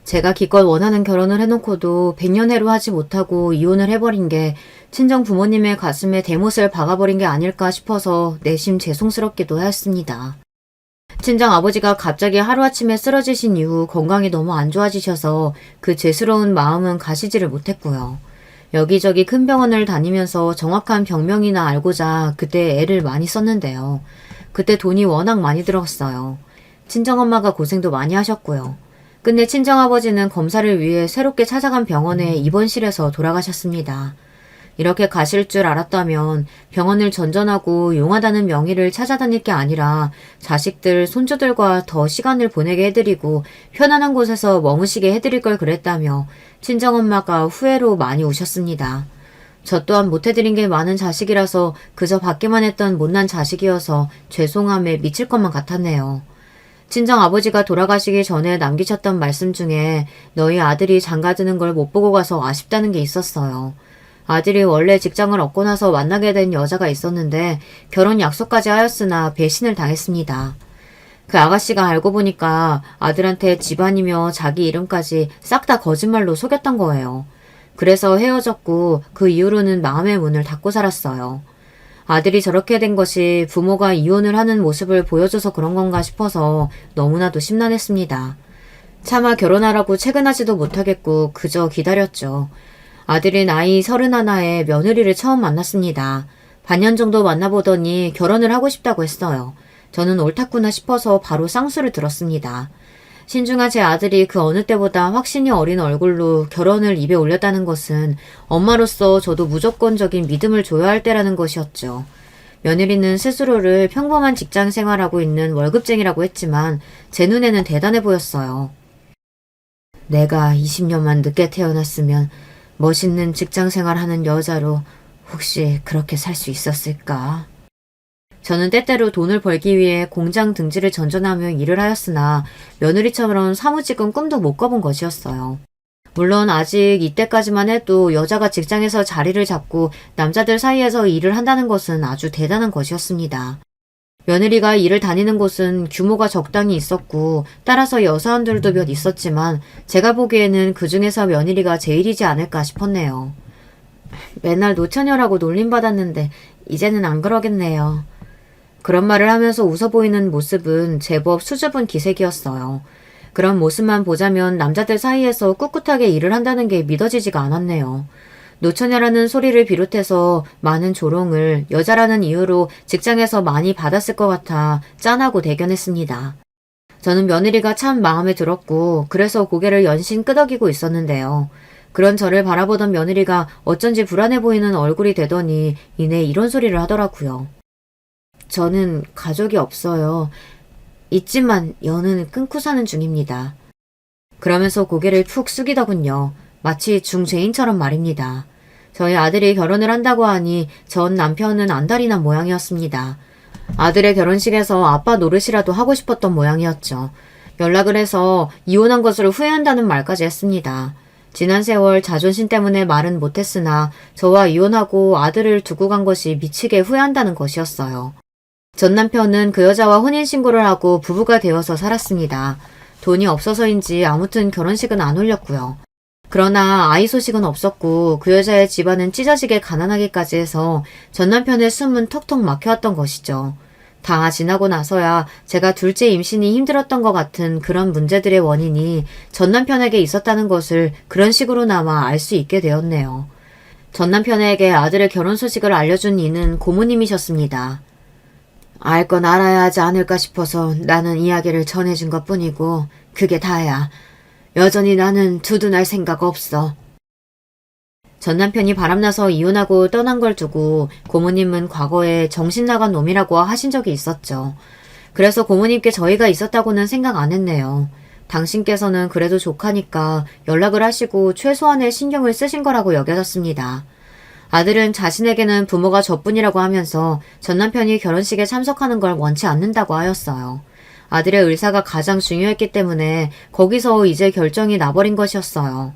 제가 기껏 원하는 결혼을 해놓고도 100년해로 하지 못하고 이혼을 해버린 게 친정 부모님의 가슴에 대못을 박아버린 게 아닐까 싶어서 내심 죄송스럽기도 했습니다. 친정 아버지가 갑자기 하루아침에 쓰러지신 이후 건강이 너무 안 좋아지셔서 그 죄스러운 마음은 가시지를 못했고요. 여기저기 큰 병원을 다니면서 정확한 병명이나 알고자 그때 애를 많이 썼는데요. 그때 돈이 워낙 많이 들었어요. 친정엄마가 고생도 많이 하셨고요. 끝내 친정아버지는 검사를 위해 새롭게 찾아간 병원의 입원실에서 돌아가셨습니다. 이렇게 가실 줄 알았다면 병원을 전전하고 용하다는 명의를 찾아다닐 게 아니라 자식들, 손주들과 더 시간을 보내게 해드리고 편안한 곳에서 머무시게 해드릴 걸 그랬다며 친정엄마가 후회로 많이 우셨습니다. 저 또한 못해드린 게 많은 자식이라서 그저 받기만 했던 못난 자식이어서 죄송함에 미칠 것만 같았네요. 친정 아버지가 돌아가시기 전에 남기셨던 말씀 중에 너희 아들이 장가드는 걸 못 보고 가서 아쉽다는 게 있었어요. 아들이 원래 직장을 얻고 나서 만나게 된 여자가 있었는데 결혼 약속까지 하였으나 배신을 당했습니다. 그 아가씨가 알고 보니까 아들한테 집안이며 자기 이름까지 싹 다 거짓말로 속였던 거예요. 그래서 헤어졌고 그 이후로는 마음의 문을 닫고 살았어요. 아들이 저렇게 된 것이 부모가 이혼을 하는 모습을 보여줘서 그런 건가 싶어서 너무나도 심란했습니다. 차마 결혼하라고 채근하지도 못하겠고 그저 기다렸죠. 아들이 나이 31에 며느리를 처음 만났습니다. 반년 정도 만나보더니 결혼을 하고 싶다고 했어요. 저는 옳았구나 싶어서 바로 쌍수를 들었습니다. 신중한 제 아들이 그 어느 때보다 확신이 어린 얼굴로 결혼을 입에 올렸다는 것은 엄마로서 저도 무조건적인 믿음을 줘야 할 때라는 것이었죠. 며느리는 스스로를 평범한 직장 생활하고 있는 월급쟁이라고 했지만 제 눈에는 대단해 보였어요. 내가 20년만 늦게 태어났으면 멋있는 직장 생활하는 여자로 혹시 그렇게 살 수 있었을까? 저는 때때로 돈을 벌기 위해 공장 등지를 전전하며 일을 하였으나 며느리처럼 사무직은 꿈도 못 꿔본 것이었어요. 물론 아직 이때까지만 해도 여자가 직장에서 자리를 잡고 남자들 사이에서 일을 한다는 것은 아주 대단한 것이었습니다. 며느리가 일을 다니는 곳은 규모가 적당히 있었고 따라서 여사원들도 몇 있었지만 제가 보기에는 그 중에서 며느리가 제일이지 않을까 싶었네요. 맨날 노처녀라고 놀림받았는데 이제는 안 그러겠네요. 그런 말을 하면서 웃어 보이는 모습은 제법 수줍은 기색이었어요. 그런 모습만 보자면 남자들 사이에서 꿋꿋하게 일을 한다는 게 믿어지지가 않았네요. 노처녀라는 소리를 비롯해서 많은 조롱을 여자라는 이유로 직장에서 많이 받았을 것 같아 짠하고 대견했습니다. 저는 며느리가 참 마음에 들었고 그래서 고개를 연신 끄덕이고 있었는데요. 그런 저를 바라보던 며느리가 어쩐지 불안해 보이는 얼굴이 되더니 이내 이런 소리를 하더라고요. 저는 가족이 없어요. 있지만 연은 끊고 사는 중입니다. 그러면서 고개를 푹 숙이더군요. 마치 중죄인처럼 말입니다. 저희 아들이 결혼을 한다고 하니 전 남편은 안달이 난 모양이었습니다. 아들의 결혼식에서 아빠 노릇이라도 하고 싶었던 모양이었죠. 연락을 해서 이혼한 것을 후회한다는 말까지 했습니다. 지난 세월 자존심 때문에 말은 못했으나 저와 이혼하고 아들을 두고 간 것이 미치게 후회한다는 것이었어요. 전 남편은 그 여자와 혼인신고를 하고 부부가 되어서 살았습니다. 돈이 없어서인지 아무튼 결혼식은 안 올렸고요. 그러나 아이 소식은 없었고 그 여자의 집안은 찢어지게 가난하기까지 해서 전 남편의 숨은 턱턱 막혀왔던 것이죠. 다 지나고 나서야 제가 둘째 임신이 힘들었던 것 같은 그런 문제들의 원인이 전 남편에게 있었다는 것을 그런 식으로나마 알 수 있게 되었네요. 전 남편에게 아들의 결혼 소식을 알려준 이는 고모님이셨습니다. 알 건 알아야 하지 않을까 싶어서 나는 이야기를 전해준 것뿐이고 그게 다야. 여전히 나는 두둔할 생각 없어. 전 남편이 바람나서 이혼하고 떠난 걸 두고 고모님은 과거에 정신 나간 놈이라고 하신 적이 있었죠. 그래서 고모님께 저희가 있었다고는 생각 안 했네요. 당신께서는 그래도 조카니까 연락을 하시고 최소한의 신경을 쓰신 거라고 여겨졌습니다. 아들은 자신에게는 부모가 저뿐이라고 하면서 전 남편이 결혼식에 참석하는 걸 원치 않는다고 하였어요. 아들의 의사가 가장 중요했기 때문에 거기서 이제 결정이 나버린 것이었어요.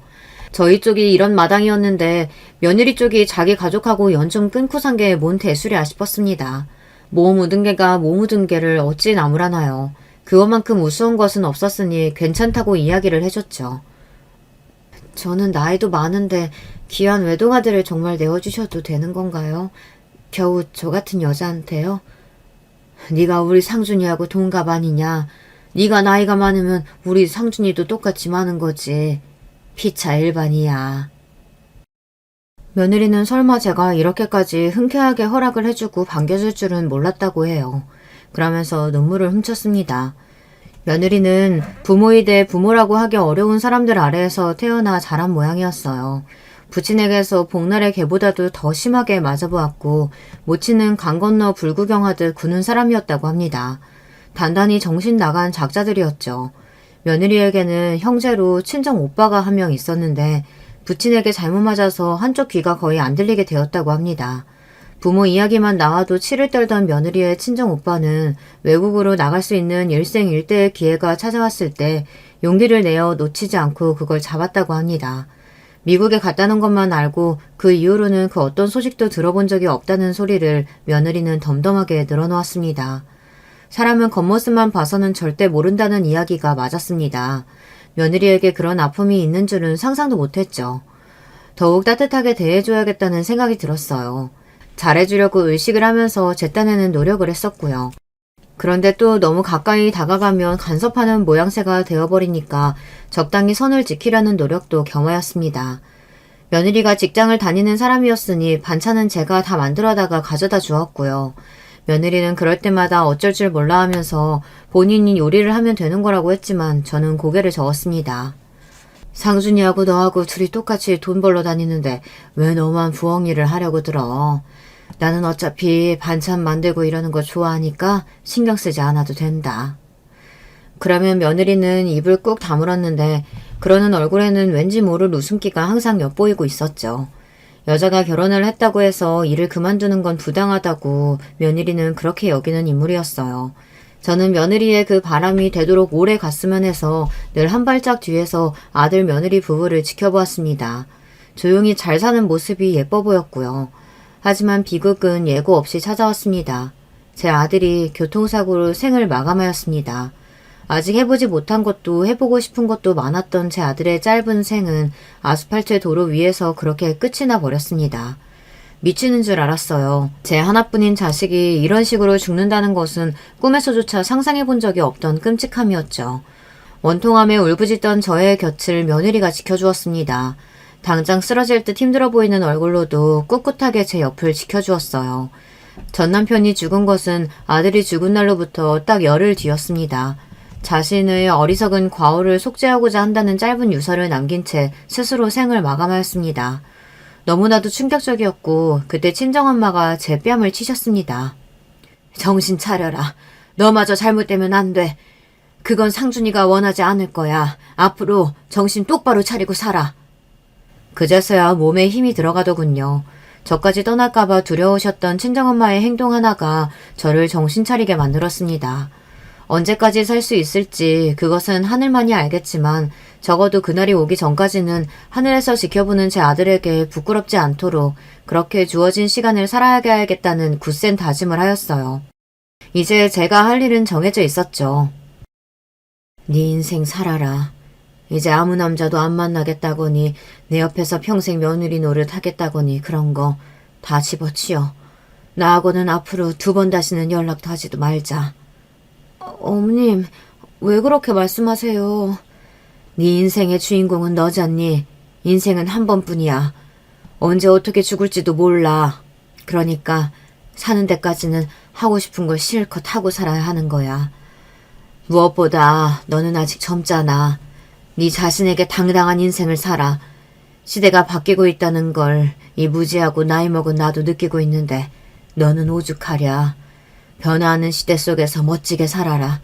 저희 쪽이 이런 마당이었는데 며느리 쪽이 자기 가족하고 연 좀 끊고 산 게 뭔 대수랴 싶었습니다. 모 묻은 개가 모 묻은 개를 어찌 나무라나요. 그것만큼 우스운 것은 없었으니 괜찮다고 이야기를 해줬죠. 저는 나이도 많은데 귀한 외동아들을 정말 내어주셔도 되는 건가요? 겨우 저 같은 여자한테요? 네가 우리 상준이하고 동갑 아니냐? 네가 나이가 많으면 우리 상준이도 똑같이 많은 거지. 피차 일반이야. 며느리는 설마 제가 이렇게까지 흔쾌하게 허락을 해주고 반겨줄 줄은 몰랐다고 해요. 그러면서 눈물을 훔쳤습니다. 며느리는 부모이되 부모라고 하기 어려운 사람들 아래에서 태어나 자란 모양이었어요. 부친에게서 복날의 개보다도 더 심하게 맞아보았고 모친은 강 건너 불구경하듯 구는 사람이었다고 합니다. 단단히 정신 나간 작자들이었죠. 며느리에게는 형제로 친정 오빠가 한 명 있었는데 부친에게 잘못 맞아서 한쪽 귀가 거의 안 들리게 되었다고 합니다. 부모 이야기만 나와도 치를 떨던 며느리의 친정 오빠는 외국으로 나갈 수 있는 일생일대의 기회가 찾아왔을 때 용기를 내어 놓치지 않고 그걸 잡았다고 합니다. 미국에 갔다는 것만 알고 그 이후로는 그 어떤 소식도 들어본 적이 없다는 소리를 며느리는 덤덤하게 늘어놓았습니다. 사람은 겉모습만 봐서는 절대 모른다는 이야기가 맞았습니다. 며느리에게 그런 아픔이 있는 줄은 상상도 못했죠. 더욱 따뜻하게 대해줘야겠다는 생각이 들었어요. 잘해주려고 의식을 하면서 제 딴에는 노력을 했었고요. 그런데 또 너무 가까이 다가가면 간섭하는 모양새가 되어버리니까 적당히 선을 지키려는 노력도 겸하였습니다. 며느리가 직장을 다니는 사람이었으니 반찬은 제가 다 만들어다가 가져다 주었고요. 며느리는 그럴 때마다 어쩔 줄 몰라 하면서 본인이 요리를 하면 되는 거라고 했지만 저는 고개를 저었습니다. 상준이하고 너하고 둘이 똑같이 돈 벌러 다니는데 왜 너만 부엌 일을 하려고 들어? 나는 어차피 반찬 만들고 이러는 거 좋아하니까 신경 쓰지 않아도 된다. 그러면 며느리는 입을 꾹 다물었는데 그러는 얼굴에는 왠지 모를 웃음기가 항상 엿보이고 있었죠. 여자가 결혼을 했다고 해서 일을 그만두는 건 부당하다고 며느리는 그렇게 여기는 인물이었어요. 저는 며느리의 그 바람이 되도록 오래 갔으면 해서 늘 한 발짝 뒤에서 아들 며느리 부부를 지켜보았습니다. 조용히 잘 사는 모습이 예뻐 보였고요. 하지만 비극은 예고 없이 찾아왔습니다. 제 아들이 교통사고로 생을 마감하였습니다. 아직 해보지 못한 것도 해보고 싶은 것도 많았던 제 아들의 짧은 생은 아스팔트 도로 위에서 그렇게 끝이 나 버렸습니다. 미치는 줄 알았어요. 제 하나뿐인 자식이 이런 식으로 죽는다는 것은 꿈에서조차 상상해 본 적이 없던 끔찍함이었죠. 원통함에 울부짖던 저의 곁을 며느리가 지켜주었습니다. 당장 쓰러질 듯 힘들어 보이는 얼굴로도 꿋꿋하게 제 옆을 지켜주었어요. 전 남편이 죽은 것은 아들이 죽은 날로부터 딱 열흘 뒤였습니다. 자신의 어리석은 과오를 속죄하고자 한다는 짧은 유서를 남긴 채 스스로 생을 마감하였습니다. 너무나도 충격적이었고 그때 친정엄마가 제 뺨을 치셨습니다. 정신 차려라. 너마저 잘못되면 안 돼. 그건 상준이가 원하지 않을 거야. 앞으로 정신 똑바로 차리고 살아. 그제서야 몸에 힘이 들어가더군요. 저까지 떠날까봐 두려우셨던 친정엄마의 행동 하나가 저를 정신 차리게 만들었습니다. 언제까지 살 수 있을지 그것은 하늘만이 알겠지만 적어도 그날이 오기 전까지는 하늘에서 지켜보는 제 아들에게 부끄럽지 않도록 그렇게 주어진 시간을 살아야겠다는 굳센 다짐을 하였어요. 이제 제가 할 일은 정해져 있었죠. 네 인생 살아라. 이제 아무 남자도 안 만나겠다거니 내 옆에서 평생 며느리 노릇 하겠다거니 그런 거 다 집어치워. 나하고는 앞으로 2번 다시는 연락도 하지도 말자. 어머님, 왜 그렇게 말씀하세요? 네 인생의 주인공은 너잖니. 인생은 한 번뿐이야. 언제 어떻게 죽을지도 몰라. 그러니까 사는 데까지는 하고 싶은 걸 실컷 하고 살아야 하는 거야. 무엇보다 너는 아직 젊잖아. 네 자신에게 당당한 인생을 살아. 시대가 바뀌고 있다는 걸 이 무지하고 나이 먹은 나도 느끼고 있는데 너는 오죽하랴. 변화하는 시대 속에서 멋지게 살아라.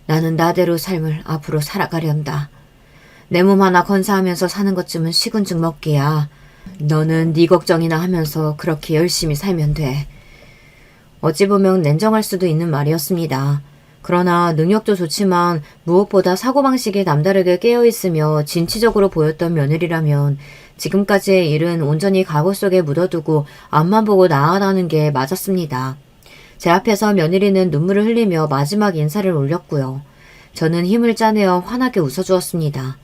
나는 나대로 삶을 앞으로 살아가련다. 내 몸 하나 건사하면서 사는 것쯤은 식은 죽 먹기야. 너는 네 걱정이나 하면서 그렇게 열심히 살면 돼. 어찌 보면 냉정할 수도 있는 말이었습니다. 그러나 능력도 좋지만 무엇보다 사고방식이 남다르게 깨어있으며 진취적으로 보였던 며느리라면 지금까지의 일은 온전히 각오 속에 묻어두고 앞만 보고 나아가는 게 맞았습니다. 제 앞에서 며느리는 눈물을 흘리며 마지막 인사를 올렸고요. 저는 힘을 짜내어 환하게 웃어주었습니다.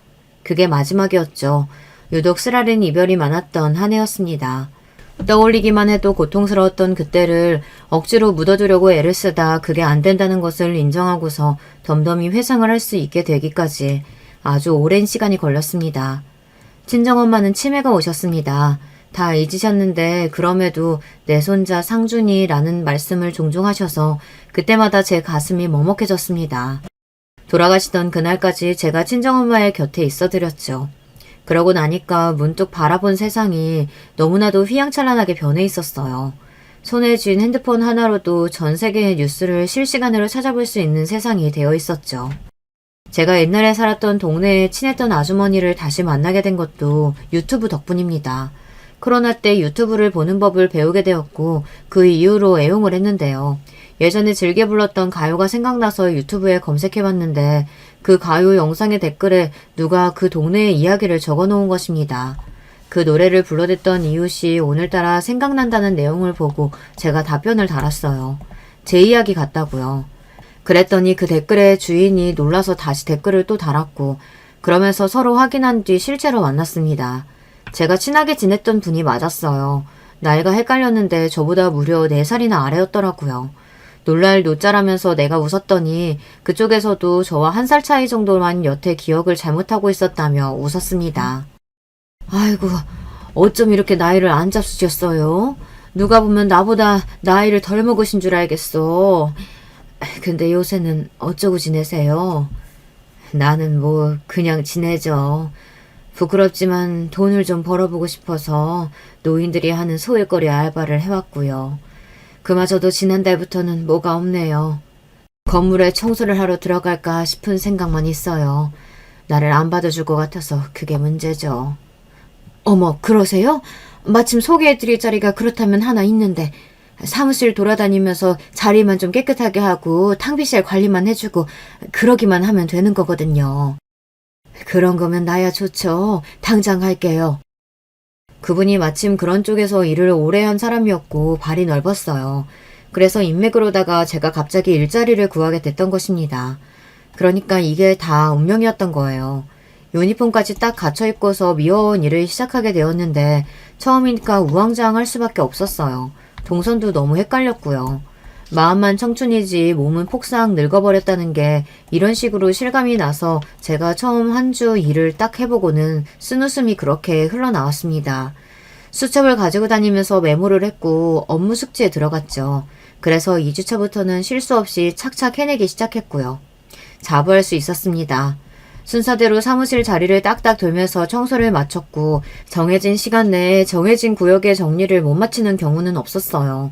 그게 마지막이었죠. 유독 쓰라린 이별이 많았던 한 해였습니다. 떠올리기만 해도 고통스러웠던 그때를 억지로 묻어두려고 애를 쓰다 그게 안 된다는 것을 인정하고서 덤덤히 회상을 할 수 있게 되기까지 아주 오랜 시간이 걸렸습니다. 친정엄마는 치매가 오셨습니다. 다 잊으셨는데 그럼에도 내 손자 상준이라는 말씀을 종종 하셔서 그때마다 제 가슴이 먹먹해졌습니다. 돌아가시던 그날까지 제가 친정엄마의 곁에 있어드렸죠. 그러고 나니까 문득 바라본 세상이 너무나도 휘황찬란하게 변해 있었어요. 손에 쥔 핸드폰 하나로도 전 세계의 뉴스를 실시간으로 찾아볼 수 있는 세상이 되어 있었죠. 제가 옛날에 살았던 동네에 친했던 아주머니를 다시 만나게 된 것도 유튜브 덕분입니다. 코로나 때 유튜브를 보는 법을 배우게 되었고 그 이후로 애용을 했는데요. 예전에 즐겨 불렀던 가요가 생각나서 유튜브에 검색해봤는데 그 가요 영상의 댓글에 누가 그 동네의 이야기를 적어놓은 것입니다. 그 노래를 불러댔던 이웃이 오늘따라 생각난다는 내용을 보고 제가 답변을 달았어요. 제 이야기 같다고요. 그랬더니 그 댓글의 주인이 놀라서 다시 댓글을 또 달았고 그러면서 서로 확인한 뒤 실제로 만났습니다. 제가 친하게 지냈던 분이 맞았어요. 나이가 헷갈렸는데 저보다 무려 4살이나 아래였더라고요. 놀랄 노짜라면서 내가 웃었더니 그쪽에서도 저와 1살 차이 정도만 여태 기억을 잘못하고 있었다며 웃었습니다. 아이고, 어쩜 이렇게 나이를 안 잡수셨어요? 누가 보면 나보다 나이를 덜 먹으신 줄 알겠어. 근데 요새는 어쩌고 지내세요? 나는 뭐 그냥 지내죠. 부끄럽지만 돈을 좀 벌어보고 싶어서 노인들이 하는 소일거리 알바를 해왔고요. 그마저도 지난달부터는 뭐가 없네요. 건물에 청소를 하러 들어갈까 싶은 생각만 있어요. 나를 안 받아줄 것 같아서 그게 문제죠. 어머, 그러세요? 마침 소개해드릴 자리가 그렇다면 하나 있는데 사무실 돌아다니면서 자리만 좀 깨끗하게 하고 탕비실 관리만 해주고 그러기만 하면 되는 거거든요. 그런 거면 나야 좋죠. 당장 할게요. 그분이 마침 그런 쪽에서 일을 오래 한 사람이었고 발이 넓었어요. 그래서 인맥으로다가 제가 갑자기 일자리를 구하게 됐던 것입니다. 그러니까 이게 다 운명이었던 거예요. 유니폼까지 딱 갖춰 입고서 미워온 일을 시작하게 되었는데 처음이니까 우왕좌왕할 수밖에 없었어요. 동선도 너무 헷갈렸고요. 마음만 청춘이지 몸은 폭삭 늙어버렸다는 게 이런 식으로 실감이 나서 제가 처음 한 주 일을 딱 해보고는 쓴웃음이 그렇게 흘러나왔습니다. 수첩을 가지고 다니면서 메모를 했고 업무 숙지에 들어갔죠. 그래서 2주차부터는 실수 없이 착착 해내기 시작했고요. 자부할 수 있었습니다. 순서대로 사무실 자리를 딱딱 돌면서 청소를 마쳤고 정해진 시간 내에 정해진 구역의 정리를 못 마치는 경우는 없었어요.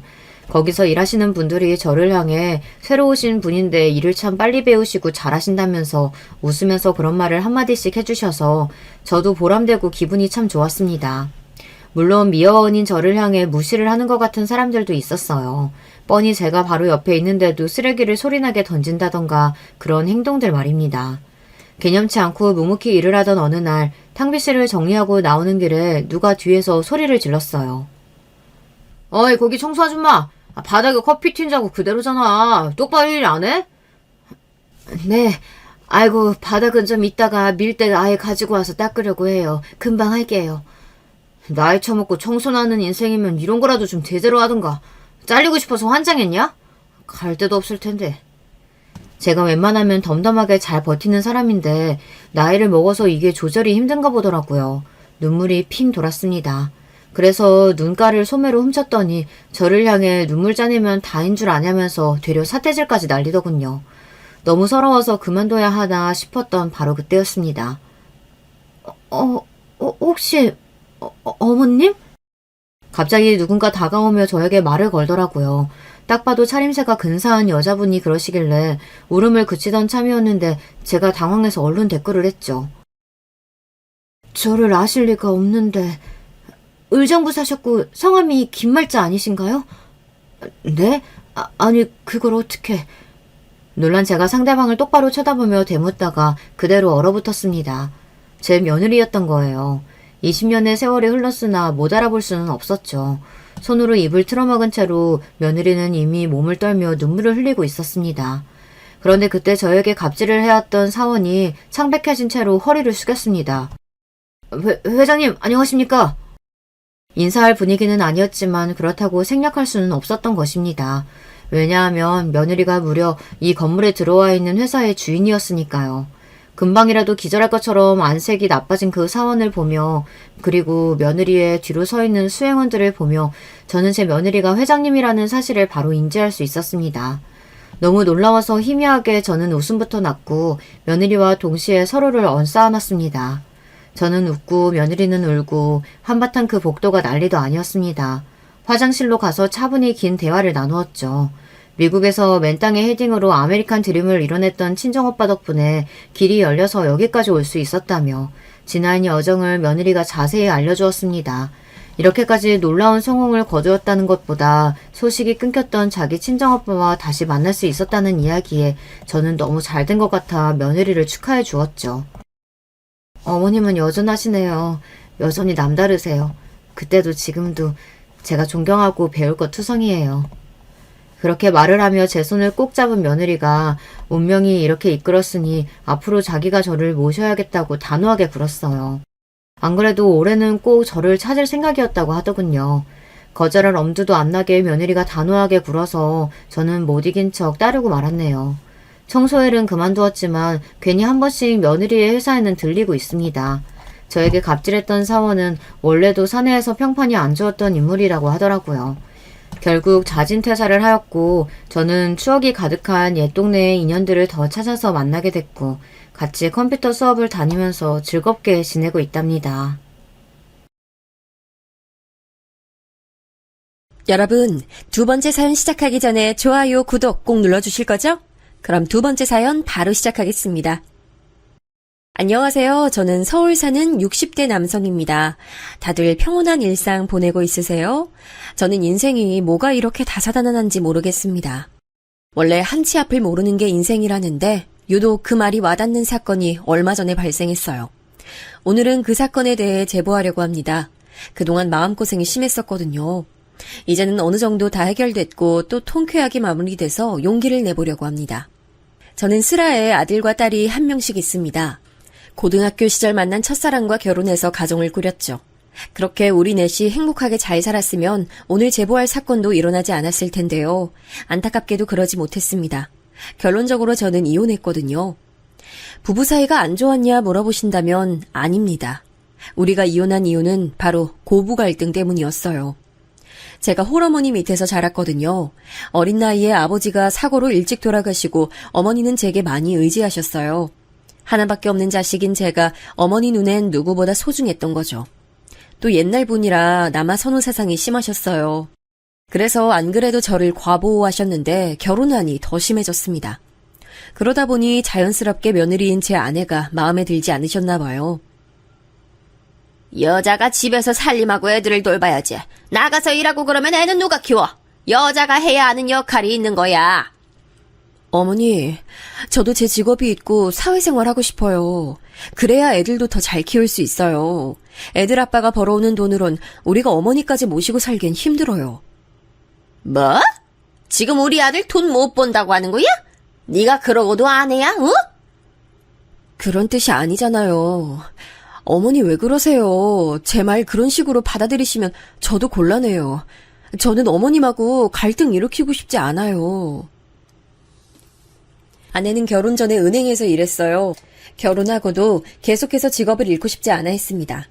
거기서 일하시는 분들이 저를 향해 새로 오신 분인데 일을 참 빨리 배우시고 잘하신다면서 웃으면서 그런 말을 한마디씩 해주셔서 저도 보람되고 기분이 참 좋았습니다. 물론 미어원인 저를 향해 무시를 하는 것 같은 사람들도 있었어요. 뻔히 제가 바로 옆에 있는데도 쓰레기를 소리나게 던진다던가 그런 행동들 말입니다. 개념치 않고 묵묵히 일을 하던 어느 날 탕비실을 정리하고 나오는 길에 누가 뒤에서 소리를 질렀어요. 어이, 거기 청소 아줌마! 바닥에 커피 튄 자국 그대로잖아. 똑바로 일 안 해? 네. 아이고, 바닥은 좀 이따가 밀대 아예 가지고 와서 닦으려고 해요. 금방 할게요. 나이 처먹고 청소나는 인생이면 이런 거라도 좀 제대로 하던가. 잘리고 싶어서 환장했냐? 갈 데도 없을 텐데. 제가 웬만하면 덤덤하게 잘 버티는 사람인데 나이를 먹어서 이게 조절이 힘든가 보더라고요. 눈물이 핑 돌았습니다. 그래서 눈가를 소매로 훔쳤더니 저를 향해 눈물 짜내면 다인 줄 아냐면서 되려 사태질까지 날리더군요. 너무 서러워서 그만둬야 하나 싶었던 바로 그때였습니다. 혹시 어머님? 갑자기 누군가 다가오며 저에게 말을 걸더라고요. 딱 봐도 차림새가 근사한 여자분이 그러시길래 울음을 그치던 참이었는데 제가 당황해서 얼른 댓글을 했죠. 저를 아실 리가 없는데 의정부 사셨고 성함이 김말자 아니신가요? 네? 아니 그걸 어떻게... 놀란 제가 상대방을 똑바로 쳐다보며 대묻다가 그대로 얼어붙었습니다. 제 며느리였던 거예요. 20년의 세월이 흘렀으나 못 알아볼 수는 없었죠. 손으로 입을 틀어막은 채로 며느리는 이미 몸을 떨며 눈물을 흘리고 있었습니다. 그런데 그때 저에게 갑질을 해왔던 사원이 창백해진 채로 허리를 숙였습니다. 회장님 안녕하십니까? 인사할 분위기는 아니었지만 그렇다고 생략할 수는 없었던 것입니다. 왜냐하면 며느리가 무려 이 건물에 들어와 있는 회사의 주인이었으니까요. 금방이라도 기절할 것처럼 안색이 나빠진 그 사원을 보며 그리고 며느리의 뒤로 서 있는 수행원들을 보며 저는 제 며느리가 회장님이라는 사실을 바로 인지할 수 있었습니다. 너무 놀라워서 희미하게 저는 웃음부터 났고 며느리와 동시에 서로를 얹어안았습니다. 저는 웃고 며느리는 울고 한바탕 그 복도가 난리도 아니었습니다. 화장실로 가서 차분히 긴 대화를 나누었죠. 미국에서 맨땅에 헤딩으로 아메리칸 드림을 이뤄냈던 친정오빠 덕분에 길이 열려서 여기까지 올 수 있었다며 지난 여정을 며느리가 자세히 알려주었습니다. 이렇게까지 놀라운 성공을 거두었다는 것보다 소식이 끊겼던 자기 친정오빠와 다시 만날 수 있었다는 이야기에 저는 너무 잘 된 것 같아 며느리를 축하해 주었죠. 어머님은 여전하시네요. 여전히 남다르세요. 그때도 지금도 제가 존경하고 배울 것 투성이에요. 그렇게 말을 하며 제 손을 꼭 잡은 며느리가 운명이 이렇게 이끌었으니 앞으로 자기가 저를 모셔야겠다고 단호하게 굴었어요. 안 그래도 올해는 꼭 저를 찾을 생각이었다고 하더군요. 거절할 엄두도 안 나게 며느리가 단호하게 굴어서 저는 못 이긴 척 따르고 말았네요. 청소일은 그만두었지만 괜히 한 번씩 며느리의 회사에는 들리고 있습니다. 저에게 갑질했던 사원은 원래도 사내에서 평판이 안 좋았던 인물이라고 하더라고요. 결국 자진퇴사를 하였고 저는 추억이 가득한 옛 동네의 인연들을 더 찾아서 만나게 됐고 같이 컴퓨터 수업을 다니면서 즐겁게 지내고 있답니다. 여러분, 두 번째 사연 시작하기 전에 좋아요, 구독 꼭 눌러주실 거죠? 그럼 두 번째 사연 바로 시작하겠습니다. 안녕하세요. 저는 서울 사는 60대 남성입니다. 다들 평온한 일상 보내고 있으세요? 저는 인생이 뭐가 이렇게 다사다난한지 모르겠습니다. 원래 한치 앞을 모르는 게 인생이라는데 유독 그 말이 와닿는 사건이 얼마 전에 발생했어요. 오늘은 그 사건에 대해 제보하려고 합니다. 그동안 마음고생이 심했었거든요. 이제는 어느 정도 다 해결됐고 또 통쾌하게 마무리돼서 용기를 내보려고 합니다. 저는 슬아에 아들과 딸이 한 명씩 있습니다. 고등학교 시절 만난 첫사랑과 결혼해서 가정을 꾸렸죠. 그렇게 우리 넷이 행복하게 잘 살았으면 오늘 제보할 사건도 일어나지 않았을 텐데요. 안타깝게도 그러지 못했습니다. 결론적으로 저는 이혼했거든요. 부부 사이가 안 좋았냐 물어보신다면 아닙니다. 우리가 이혼한 이유는 바로 고부 갈등 때문이었어요. 제가 홀어머니 밑에서 자랐거든요. 어린 나이에 아버지가 사고로 일찍 돌아가시고 어머니는 제게 많이 의지하셨어요. 하나밖에 없는 자식인 제가 어머니 눈엔 누구보다 소중했던 거죠. 또 옛날 분이라 남아 선호 사상이 심하셨어요. 그래서 안 그래도 저를 과보호하셨는데 결혼하니 더 심해졌습니다. 그러다 보니 자연스럽게 며느리인 제 아내가 마음에 들지 않으셨나 봐요. 여자가 집에서 살림하고 애들을 돌봐야지. 나가서 일하고 그러면 애는 누가 키워? 여자가 해야 하는 역할이 있는 거야. 어머니, 저도 제 직업이 있고 사회생활 하고 싶어요. 그래야 애들도 더 잘 키울 수 있어요. 애들 아빠가 벌어오는 돈으론 우리가 어머니까지 모시고 살기엔 힘들어요. 뭐? 지금 우리 아들 돈 못 번다고 하는 거야? 네가 그러고도 아내야, 어? 그런 뜻이 아니잖아요. 어머니 왜 그러세요? 제 말 그런 식으로 받아들이시면 저도 곤란해요. 저는 어머님하고 갈등 일으키고 싶지 않아요. 아내는 결혼 전에 은행에서 일했어요. 결혼하고도 계속해서 직업을 잃고 싶지 않아 했습니다.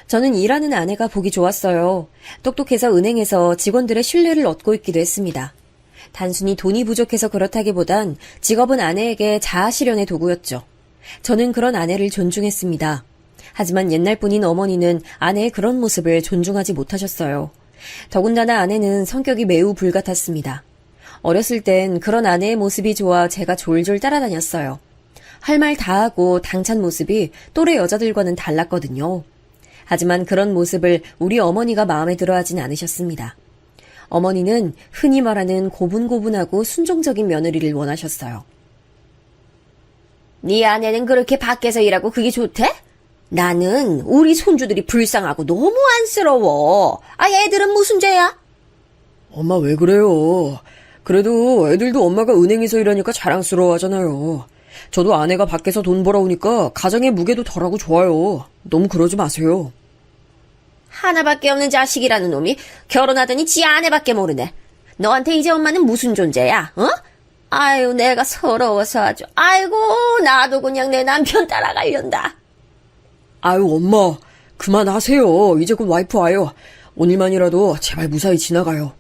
저는 일하는 아내가 보기 좋았어요. 똑똑해서 은행에서 직원들의 신뢰를 얻고 있기도 했습니다. 단순히 돈이 부족해서 그렇다기보단 직업은 아내에게 자아 실현의 도구였죠. 저는 그런 아내를 존중했습니다. 하지만 옛날뿐인 어머니는 아내의 그런 모습을 존중하지 못하셨어요. 더군다나 아내는 성격이 매우 불같았습니다. 어렸을 땐 그런 아내의 모습이 좋아 제가 졸졸 따라다녔어요. 할 말 다 하고 당찬 모습이 또래 여자들과는 달랐거든요. 하지만 그런 모습을 우리 어머니가 마음에 들어하진 않으셨습니다. 어머니는 흔히 말하는 고분고분하고 순종적인 며느리를 원하셨어요. 네 아내는 그렇게 밖에서 일하고 그게 좋대? 나는 우리 손주들이 불쌍하고 너무 안쓰러워. 아, 애들은 무슨 죄야? 엄마 왜 그래요? 그래도 애들도 엄마가 은행에서 일하니까 자랑스러워하잖아요. 저도 아내가 밖에서 돈 벌어오니까 가정의 무게도 덜하고 좋아요. 너무 그러지 마세요. 하나밖에 없는 자식이라는 놈이 결혼하더니 지 아내밖에 모르네. 너한테 이제 엄마는 무슨 존재야, 어? 아유, 내가 서러워서 아주. 아이고, 나도 그냥 내 남편 따라가련다. 아유 엄마 그만하세요. 이제 곧 와이프 와요. 오늘만이라도 제발 무사히 지나가요.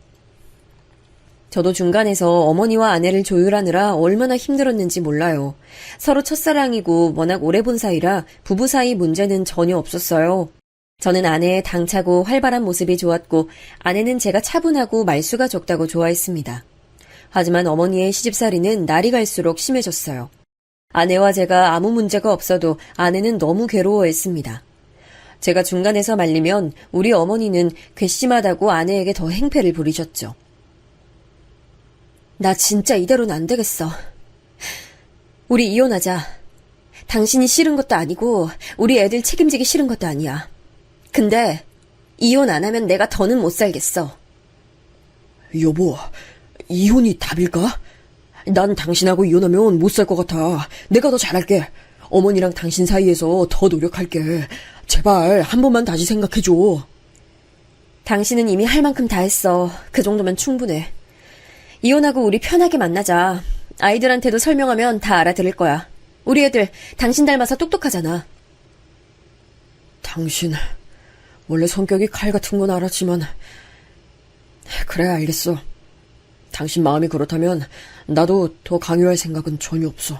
저도 중간에서 어머니와 아내를 조율하느라 얼마나 힘들었는지 몰라요. 서로 첫사랑이고 워낙 오래 본 사이라 부부 사이 문제는 전혀 없었어요. 저는 아내의 당차고 활발한 모습이 좋았고 아내는 제가 차분하고 말수가 적다고 좋아했습니다. 하지만 어머니의 시집살이는 날이 갈수록 심해졌어요. 아내와 제가 아무 문제가 없어도 아내는 너무 괴로워했습니다. 제가 중간에서 말리면 우리 어머니는 괘씸하다고 아내에게 더 행패를 부리셨죠. 나 진짜 이대로는 안 되겠어. 우리 이혼하자. 당신이 싫은 것도 아니고 우리 애들 책임지기 싫은 것도 아니야. 근데 이혼 안 하면 내가 더는 못 살겠어. 여보, 이혼이 답일까? 난 당신하고 이혼하면 못 살 것 같아. 내가 더 잘할게. 어머니랑 당신 사이에서 더 노력할게. 제발 한 번만 다시 생각해줘. 당신은 이미 할 만큼 다 했어. 그 정도면 충분해. 이혼하고 우리 편하게 만나자. 아이들한테도 설명하면 다 알아들을 거야. 우리 애들 당신 닮아서 똑똑하잖아. 당신, 원래 성격이 칼 같은 건 알았지만, 그래, 알겠어. 당신 마음이 그렇다면 나도 더 강요할 생각은 전혀 없어.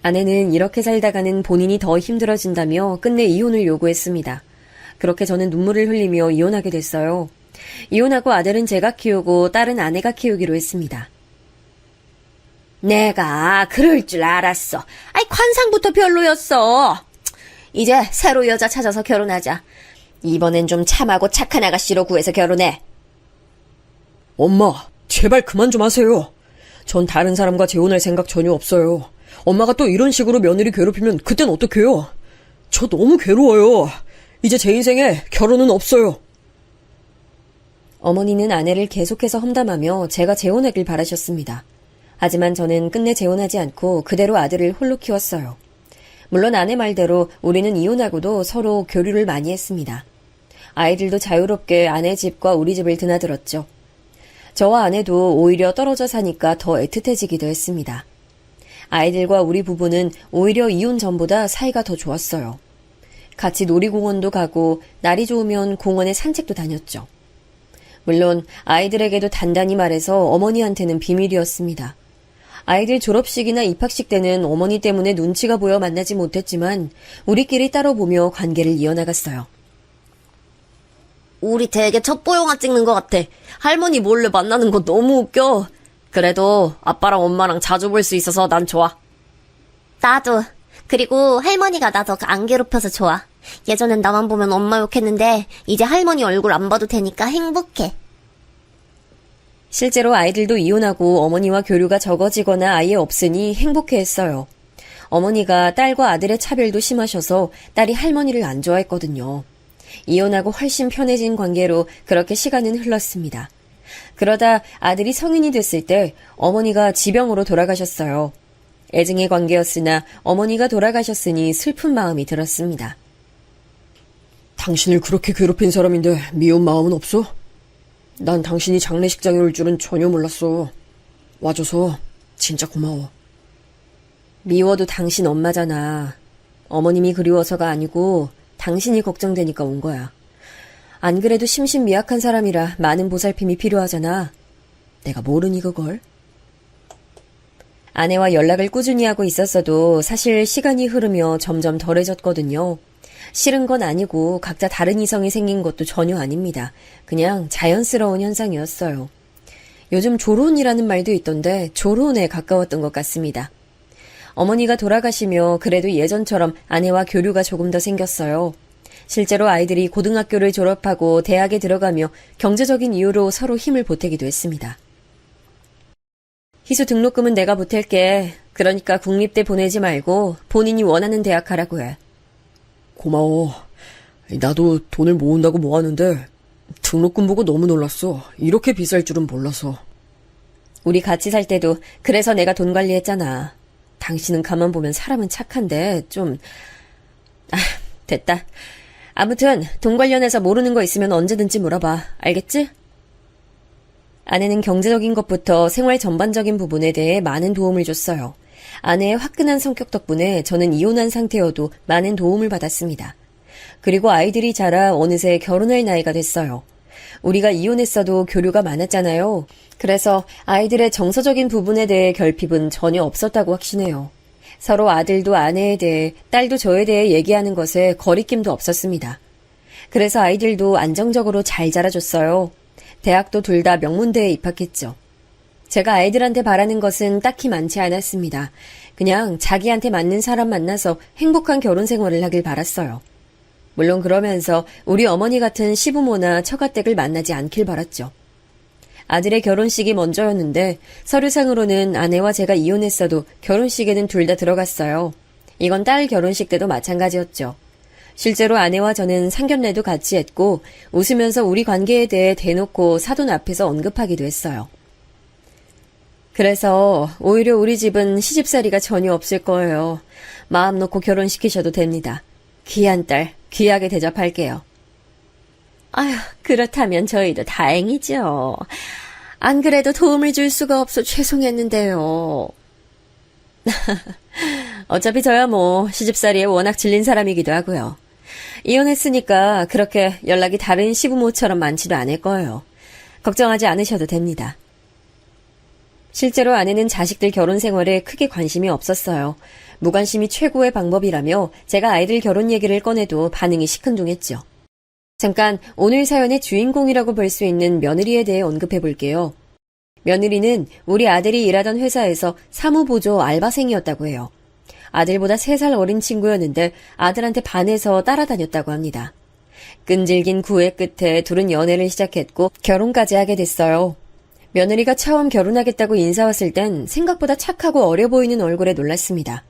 아내는 이렇게 살다가는 본인이 더 힘들어진다며 끝내 이혼을 요구했습니다. 그렇게 저는 눈물을 흘리며 이혼하게 됐어요. 이혼하고 아들은 제가 키우고 딸은 아내가 키우기로 했습니다. 내가 그럴 줄 알았어. 아이, 관상부터 별로였어. 이제 새로 여자 찾아서 결혼하자. 이번엔 좀 참하고 착한 아가씨로 구해서 결혼해. 엄마, 제발 그만 좀 하세요. 전 다른 사람과 재혼할 생각 전혀 없어요. 엄마가 또 이런 식으로 며느리 괴롭히면 그땐 어떡해요? 저 너무 괴로워요. 이제 제 인생에 결혼은 없어요. 어머니는 아내를 계속해서 험담하며 제가 재혼하길 바라셨습니다. 하지만 저는 끝내 재혼하지 않고 그대로 아들을 홀로 키웠어요. 물론 아내 말대로 우리는 이혼하고도 서로 교류를 많이 했습니다. 아이들도 자유롭게 아내 집과 우리 집을 드나들었죠. 저와 아내도 오히려 떨어져 사니까 더 애틋해지기도 했습니다. 아이들과 우리 부부는 오히려 이혼 전보다 사이가 더 좋았어요. 같이 놀이공원도 가고 날이 좋으면 공원에 산책도 다녔죠. 물론 아이들에게도 단단히 말해서 어머니한테는 비밀이었습니다. 아이들 졸업식이나 입학식 때는 어머니 때문에 눈치가 보여 만나지 못했지만 우리끼리 따로 보며 관계를 이어나갔어요. 우리 되게 첩보 영화 찍는 것 같아. 할머니 몰래 만나는 거 너무 웃겨. 그래도 아빠랑 엄마랑 자주 볼 수 있어서 난 좋아. 나도. 그리고 할머니가 나 더 안 괴롭혀서 좋아. 예전엔 나만 보면 엄마 욕했는데 이제 할머니 얼굴 안 봐도 되니까 행복해. 실제로 아이들도 이혼하고 어머니와 교류가 적어지거나 아예 없으니 행복해했어요. 어머니가 딸과 아들의 차별도 심하셔서 딸이 할머니를 안 좋아했거든요. 이혼하고 훨씬 편해진 관계로 그렇게 시간은 흘렀습니다. 그러다 아들이 성인이 됐을 때 어머니가 지병으로 돌아가셨어요. 애증의 관계였으나 어머니가 돌아가셨으니 슬픈 마음이 들었습니다. 당신을 그렇게 괴롭힌 사람인데 미운 마음은 없어? 난 당신이 장례식장에 올 줄은 전혀 몰랐어. 와줘서 진짜 고마워. 미워도 당신 엄마잖아. 어머님이 그리워서가 아니고 당신이 걱정되니까 온 거야. 안 그래도 심신미약한 사람이라 많은 보살핌이 필요하잖아. 내가 모르니 그걸? 아내와 연락을 꾸준히 하고 있었어도 사실 시간이 흐르며 점점 덜해졌거든요. 싫은 건 아니고 각자 다른 이성이 생긴 것도 전혀 아닙니다. 그냥 자연스러운 현상이었어요. 요즘 조론이라는 말도 있던데 조론에 가까웠던 것 같습니다. 어머니가 돌아가시며 그래도 예전처럼 아내와 교류가 조금 더 생겼어요. 실제로 아이들이 고등학교를 졸업하고 대학에 들어가며 경제적인 이유로 서로 힘을 보태기도 했습니다. 희수 등록금은 내가 보탤게. 그러니까 국립대 보내지 말고 본인이 원하는 대학 가라고 해. 고마워. 나도 돈을 모은다고 모았는데 등록금 보고 너무 놀랐어. 이렇게 비쌀 줄은 몰라서. 우리 같이 살 때도 그래서 내가 돈 관리했잖아. 당신은 가만 보면 사람은 착한데 좀... 됐다. 아무튼 돈 관련해서 모르는 거 있으면 언제든지 물어봐. 알겠지? 아내는 경제적인 것부터 생활 전반적인 부분에 대해 많은 도움을 줬어요. 아내의 화끈한 성격 덕분에 저는 이혼한 상태여도 많은 도움을 받았습니다. 그리고 아이들이 자라 어느새 결혼할 나이가 됐어요. 우리가 이혼했어도 교류가 많았잖아요. 그래서 아이들의 정서적인 부분에 대해 결핍은 전혀 없었다고 확신해요. 서로 아들도 아내에 대해, 딸도 저에 대해 얘기하는 것에 거리낌도 없었습니다. 그래서 아이들도 안정적으로 잘 자라줬어요. 대학도 둘 다 명문대에 입학했죠. 제가 아이들한테 바라는 것은 딱히 많지 않았습니다. 그냥 자기한테 맞는 사람 만나서 행복한 결혼 생활을 하길 바랐어요. 물론 그러면서 우리 어머니 같은 시부모나 처가댁을 만나지 않길 바랐죠. 아들의 결혼식이 먼저였는데 서류상으로는 아내와 제가 이혼했어도 결혼식에는 둘 다 들어갔어요. 이건 딸 결혼식 때도 마찬가지였죠. 실제로 아내와 저는 상견례도 같이 했고 웃으면서 우리 관계에 대해 대놓고 사돈 앞에서 언급하기도 했어요. 그래서 오히려 우리 집은 시집살이가 전혀 없을 거예요. 마음 놓고 결혼시키셔도 됩니다. 귀한 딸, 귀하게 대접할게요. 아휴, 그렇다면 저희도 다행이죠. 안 그래도 도움을 줄 수가 없어 죄송했는데요. 어차피 저야 뭐 시집살이에 워낙 질린 사람이기도 하고요. 이혼했으니까 그렇게 연락이 다른 시부모처럼 많지도 않을 거예요. 걱정하지 않으셔도 됩니다. 실제로 아내는 자식들 결혼 생활에 크게 관심이 없었어요. 무관심이 최고의 방법이라며 제가 아이들 결혼 얘기를 꺼내도 반응이 시큰둥했죠. 잠깐 오늘 사연의 주인공이라고 볼 수 있는 며느리에 대해 언급해 볼게요. 며느리는 우리 아들이 일하던 회사에서 사무보조 알바생이었다고 해요. 아들보다 3살 어린 친구였는데 아들한테 반해서 따라다녔다고 합니다. 끈질긴 구애 끝에 둘은 연애를 시작했고 결혼까지 하게 됐어요. 며느리가 처음 결혼하겠다고 인사 왔을 땐 생각보다 착하고 어려 보이는 얼굴에 놀랐습니다.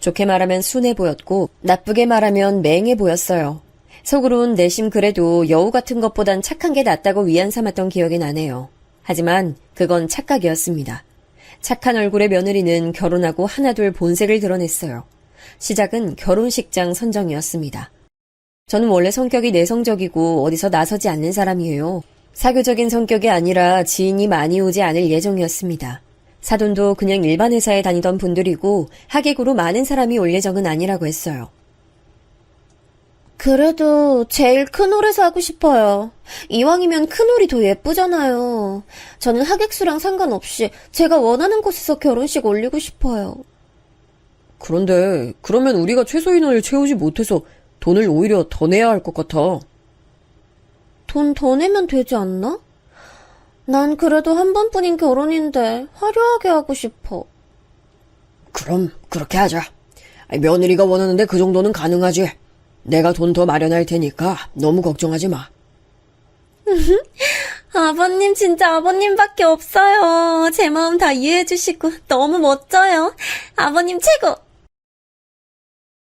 좋게 말하면 순해 보였고 나쁘게 말하면 맹해 보였어요. 속으론 내심 그래도 여우 같은 것보단 착한 게 낫다고 위안 삼았던 기억이 나네요. 하지만 그건 착각이었습니다. 착한 얼굴의 며느리는 결혼하고 하나둘 본색을 드러냈어요. 시작은 결혼식장 선정이었습니다. 저는 원래 성격이 내성적이고 어디서 나서지 않는 사람이에요. 사교적인 성격이 아니라 지인이 많이 오지 않을 예정이었습니다. 사돈도 그냥 일반 회사에 다니던 분들이고 하객으로 많은 사람이 올 예정은 아니라고 했어요. 그래도 제일 큰 홀에서 하고 싶어요. 이왕이면 큰 홀이 더 예쁘잖아요. 저는 하객수랑 상관없이 제가 원하는 곳에서 결혼식 올리고 싶어요. 그런데 그러면 우리가 최소 인원을 채우지 못해서 돈을 오히려 더 내야 할 것 같아. 돈 더 내면 되지 않나? 난 그래도 한 번뿐인 결혼인데 화려하게 하고 싶어. 그럼 그렇게 하자. 며느리가 원하는데 그 정도는 가능하지. 내가 돈 더 마련할 테니까 너무 걱정하지 마. 아버님 진짜 아버님밖에 없어요. 제 마음 다 이해해 주시고 너무 멋져요. 아버님 최고!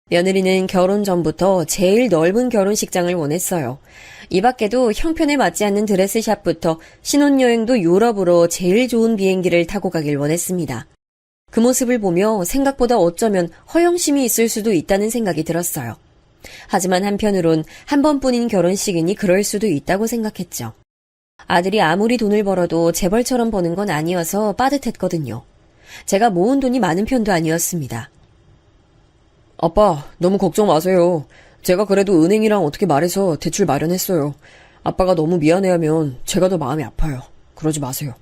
며느리는 결혼 전부터 제일 넓은 결혼식장을 원했어요. 이 밖에도 형편에 맞지 않는 드레스샵부터 신혼여행도 유럽으로 제일 좋은 비행기를 타고 가길 원했습니다. 그 모습을 보며 생각보다 어쩌면 허영심이 있을 수도 있다는 생각이 들었어요. 하지만 한편으론 한 번뿐인 결혼식이니 그럴 수도 있다고 생각했죠. 아들이 아무리 돈을 벌어도 재벌처럼 버는 건 아니어서 빠듯했거든요. 제가 모은 돈이 많은 편도 아니었습니다. 아빠, 너무 걱정 마세요. 제가 그래도 은행이랑 어떻게 말해서 대출 마련했어요. 아빠가 너무 미안해하면 제가 더 마음이 아파요. 그러지 마세요.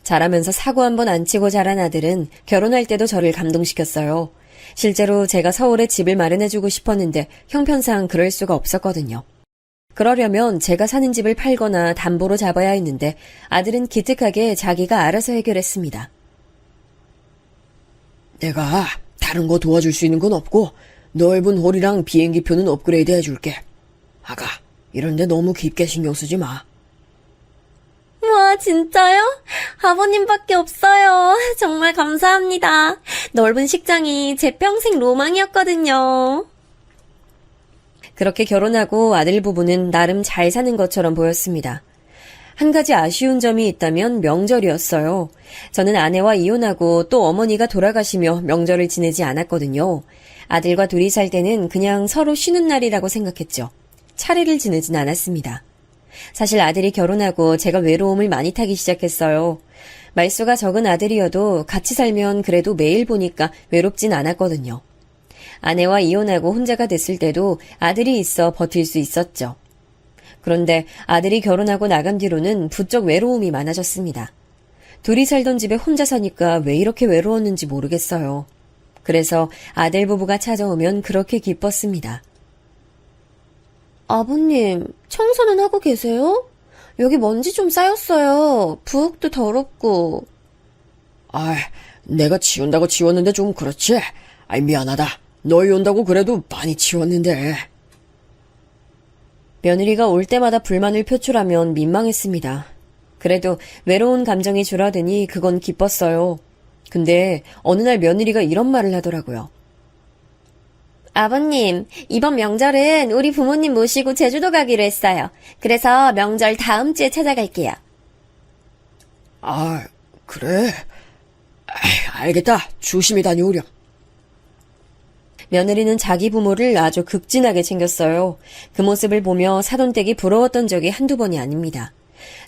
자라면서 사고 한 번 안 치고 자란 아들은 결혼할 때도 저를 감동시켰어요. 실제로 제가 서울에 집을 마련해주고 싶었는데 형편상 그럴 수가 없었거든요. 그러려면 제가 사는 집을 팔거나 담보로 잡아야 했는데 아들은 기특하게 자기가 알아서 해결했습니다. 내가 다른 거 도와줄 수 있는 건 없고 넓은 홀이랑 비행기표는 업그레이드 해줄게. 아가, 이런데 너무 깊게 신경 쓰지 마. 와, 진짜요? 아버님밖에 없어요. 정말 감사합니다. 넓은 식장이 제 평생 로망이었거든요. 그렇게 결혼하고 아들 부부는 나름 잘 사는 것처럼 보였습니다. 한 가지 아쉬운 점이 있다면 명절이었어요. 저는 아내와 이혼하고 또 어머니가 돌아가시며 명절을 지내지 않았거든요. 아들과 둘이 살 때는 그냥 서로 쉬는 날이라고 생각했죠. 차례를 지내진 않았습니다. 사실 아들이 결혼하고 제가 외로움을 많이 타기 시작했어요. 말수가 적은 아들이어도 같이 살면 그래도 매일 보니까 외롭진 않았거든요. 아내와 이혼하고 혼자가 됐을 때도 아들이 있어 버틸 수 있었죠. 그런데 아들이 결혼하고 나간 뒤로는 부쩍 외로움이 많아졌습니다. 둘이 살던 집에 혼자 사니까 왜 이렇게 외로웠는지 모르겠어요. 그래서 아들 부부가 찾아오면 그렇게 기뻤습니다. 아버님, 청소는 하고 계세요? 여기 먼지 좀 쌓였어요. 부엌도 더럽고. 내가 치운다고 치웠는데 좀 그렇지? 미안하다. 너희 온다고 그래도 많이 치웠는데. 며느리가 올 때마다 불만을 표출하면 민망했습니다. 그래도 외로운 감정이 줄어드니 그건 기뻤어요. 근데 어느 날 며느리가 이런 말을 하더라고요. 아버님, 이번 명절은 우리 부모님 모시고 제주도 가기로 했어요. 그래서 명절 다음 주에 찾아갈게요. 아, 그래? 알겠다. 조심히 다녀오렴. 며느리는 자기 부모를 아주 극진하게 챙겼어요. 그 모습을 보며 사돈댁이 부러웠던 적이 한두 번이 아닙니다.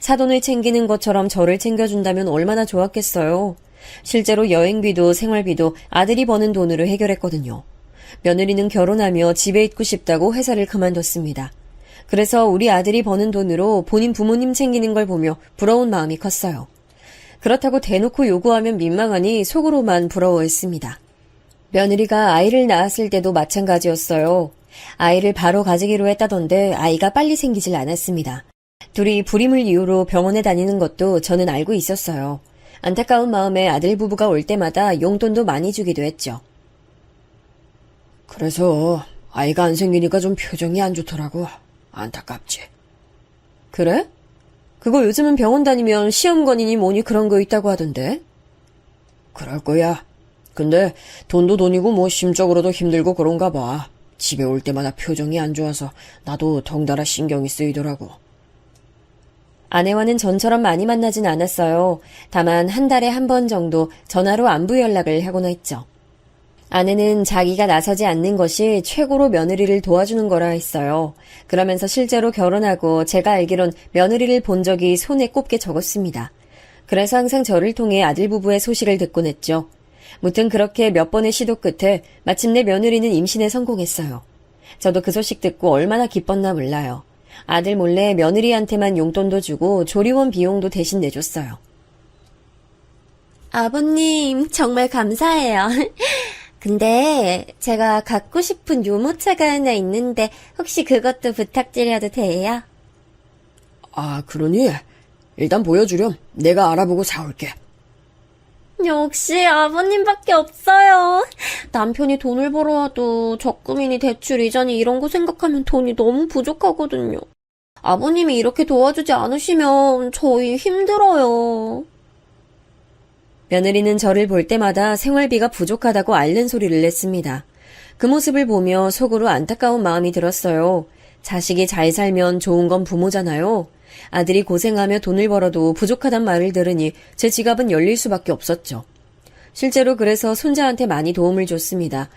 사돈을 챙기는 것처럼 저를 챙겨준다면 얼마나 좋았겠어요. 실제로 여행비도 생활비도 아들이 버는 돈으로 해결했거든요. 며느리는 결혼하며 집에 있고 싶다고 회사를 그만뒀습니다. 그래서 우리 아들이 버는 돈으로 본인 부모님 챙기는 걸 보며 부러운 마음이 컸어요. 그렇다고 대놓고 요구하면 민망하니 속으로만 부러워했습니다. 며느리가 아이를 낳았을 때도 마찬가지였어요. 아이를 바로 가지기로 했다던데 아이가 빨리 생기질 않았습니다. 둘이 불임을 이유로 병원에 다니는 것도 저는 알고 있었어요. 안타까운 마음에 아들 부부가 올 때마다 용돈도 많이 주기도 했죠. 그래서 아이가 안 생기니까 좀 표정이 안 좋더라고. 안타깝지. 그래? 그거 요즘은 병원 다니면 시험건이니 뭐니 그런 거 있다고 하던데. 그럴 거야. 근데 돈도 돈이고 뭐 심적으로도 힘들고 그런가 봐. 집에 올 때마다 표정이 안 좋아서 나도 덩달아 신경이 쓰이더라고. 아내와는 전처럼 많이 만나진 않았어요. 다만 한 달에 한 번 정도 전화로 안부 연락을 하곤 했죠. 아내는 자기가 나서지 않는 것이 최고로 며느리를 도와주는 거라 했어요. 그러면서 실제로 결혼하고 제가 알기론 며느리를 본 적이 손에 꼽게 적었습니다. 그래서 항상 저를 통해 아들 부부의 소식을 듣곤 했죠. 무튼 그렇게 몇 번의 시도 끝에 마침내 며느리는 임신에 성공했어요. 저도 그 소식 듣고 얼마나 기뻤나 몰라요. 아들 몰래 며느리한테만 용돈도 주고 조리원 비용도 대신 내줬어요. 아버님, 정말 감사해요. 근데 제가 갖고 싶은 유모차가 하나 있는데 혹시 그것도 부탁드려도 돼요? 아, 그러니? 일단 보여주렴. 내가 알아보고 사올게. 역시 아버님밖에 없어요. 남편이 돈을 벌어와도 적금이니 대출 이자니 이런 거 생각하면 돈이 너무 부족하거든요. 아버님이 이렇게 도와주지 않으시면 저희 힘들어요. 며느리는 저를 볼 때마다 생활비가 부족하다고 앓는 소리를 냈습니다. 그 모습을 보며 속으로 안타까운 마음이 들었어요. 자식이 잘 살면 좋은 건 부모잖아요. 아들이 고생하며 돈을 벌어도 부족하단 말을 들으니 제 지갑은 열릴 수밖에 없었죠. 실제로 그래서 손자한테 많이 도움을 줬습니다.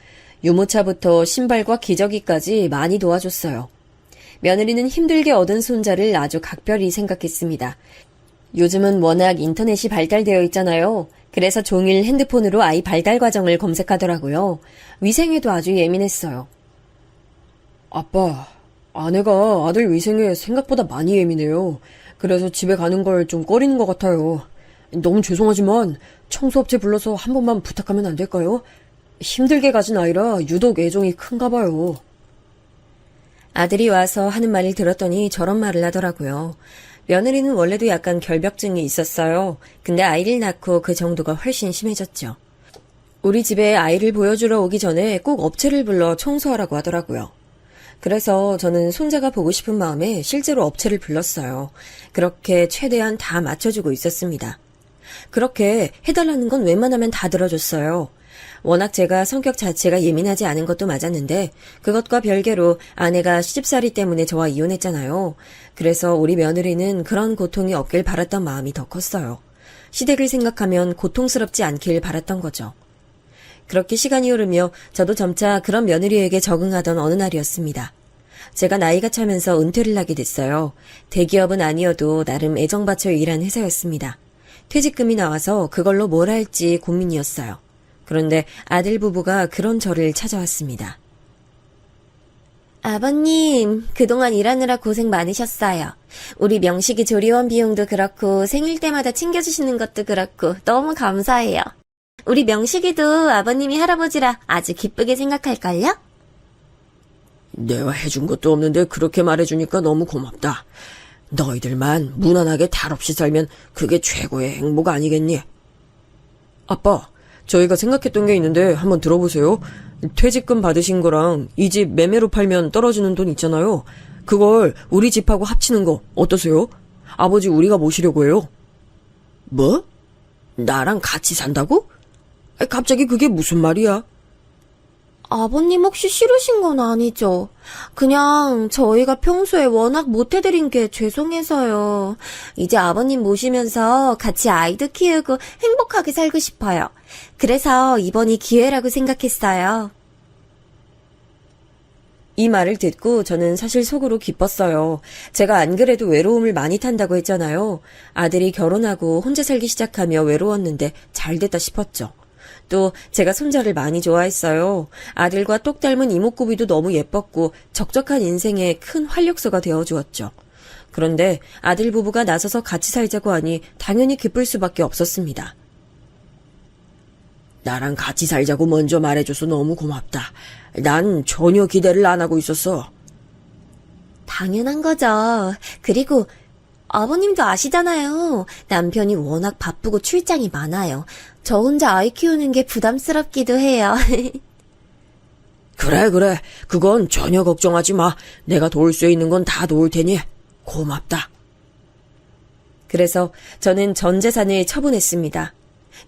유모차부터 신발과 기저귀까지 많이 도와줬어요. 며느리는 힘들게 얻은 손자를 아주 각별히 생각했습니다. 요즘은 워낙 인터넷이 발달되어 있잖아요. 그래서 종일 핸드폰으로 아이 발달 과정을 검색하더라고요. 위생에도 아주 예민했어요. 아빠, 아내가 아들 위생에 생각보다 많이 예민해요. 그래서 집에 가는 걸 좀 꺼리는 것 같아요. 너무 죄송하지만 청소업체 불러서 한 번만 부탁하면 안 될까요? 힘들게 가진 아이라 유독 애정이 큰가 봐요. 아들이 와서 하는 말을 들었더니 저런 말을 하더라고요. 며느리는 원래도 약간 결벽증이 있었어요. 근데 아이를 낳고 그 정도가 훨씬 심해졌죠. 우리 집에 아이를 보여주러 오기 전에 꼭 업체를 불러 청소하라고 하더라고요. 그래서 저는 손자가 보고 싶은 마음에 실제로 업체를 불렀어요. 그렇게 최대한 다 맞춰주고 있었습니다. 그렇게 해달라는 건 웬만하면 다 들어줬어요. 워낙 제가 성격 자체가 예민하지 않은 것도 맞았는데 그것과 별개로 아내가 시집살이 때문에 저와 이혼했잖아요. 그래서 우리 며느리는 그런 고통이 없길 바랐던 마음이 더 컸어요. 시댁을 생각하면 고통스럽지 않길 바랐던 거죠. 그렇게 시간이 흐르며 저도 점차 그런 며느리에게 적응하던 어느 날이었습니다. 제가 나이가 차면서 은퇴를 하게 됐어요. 대기업은 아니어도 나름 애정받쳐 일한 회사였습니다. 퇴직금이 나와서 그걸로 뭘 할지 고민이었어요. 그런데 아들 부부가 그런 저를 찾아왔습니다. 아버님, 그동안 일하느라 고생 많으셨어요. 우리 명식이 조리원 비용도 그렇고 생일 때마다 챙겨주시는 것도 그렇고 너무 감사해요. 우리 명식이도 아버님이 할아버지라 아주 기쁘게 생각할걸요? 내가 해준 것도 없는데 그렇게 말해주니까 너무 고맙다. 너희들만 무난하게 탈 없이 살면 그게 최고의 행복 아니겠니? 아빠, 저희가 생각했던 게 있는데 한번 들어보세요. 퇴직금 받으신 거랑 이 집 매매로 팔면 떨어지는 돈 있잖아요. 그걸 우리 집하고 합치는 거 어떠세요? 아버지 우리가 모시려고 해요. 뭐? 나랑 같이 산다고? 갑자기 그게 무슨 말이야? 아버님 혹시 싫으신 건 아니죠? 그냥 저희가 평소에 워낙 못해드린 게 죄송해서요. 이제 아버님 모시면서 같이 아이도 키우고 행복하게 살고 싶어요. 그래서 이번이 기회라고 생각했어요. 이 말을 듣고 저는 사실 속으로 기뻤어요. 제가 안 그래도 외로움을 많이 탄다고 했잖아요. 아들이 결혼하고 혼자 살기 시작하며 외로웠는데 잘 됐다 싶었죠. 또 제가 손자를 많이 좋아했어요. 아들과 똑 닮은 이목구비도 너무 예뻤고 적적한 인생의 큰 활력소가 되어주었죠. 그런데 아들 부부가 나서서 같이 살자고 하니 당연히 기쁠 수밖에 없었습니다. 나랑 같이 살자고 먼저 말해줘서 너무 고맙다. 난 전혀 기대를 안 하고 있었어. 당연한 거죠. 그리고 아버님도 아시잖아요. 남편이 워낙 바쁘고 출장이 많아요. 저 혼자 아이 키우는 게 부담스럽기도 해요. 그래. 그건 전혀 걱정하지 마. 내가 도울 수 있는 건 다 도울 테니 고맙다. 그래서 저는 전 재산을 처분했습니다.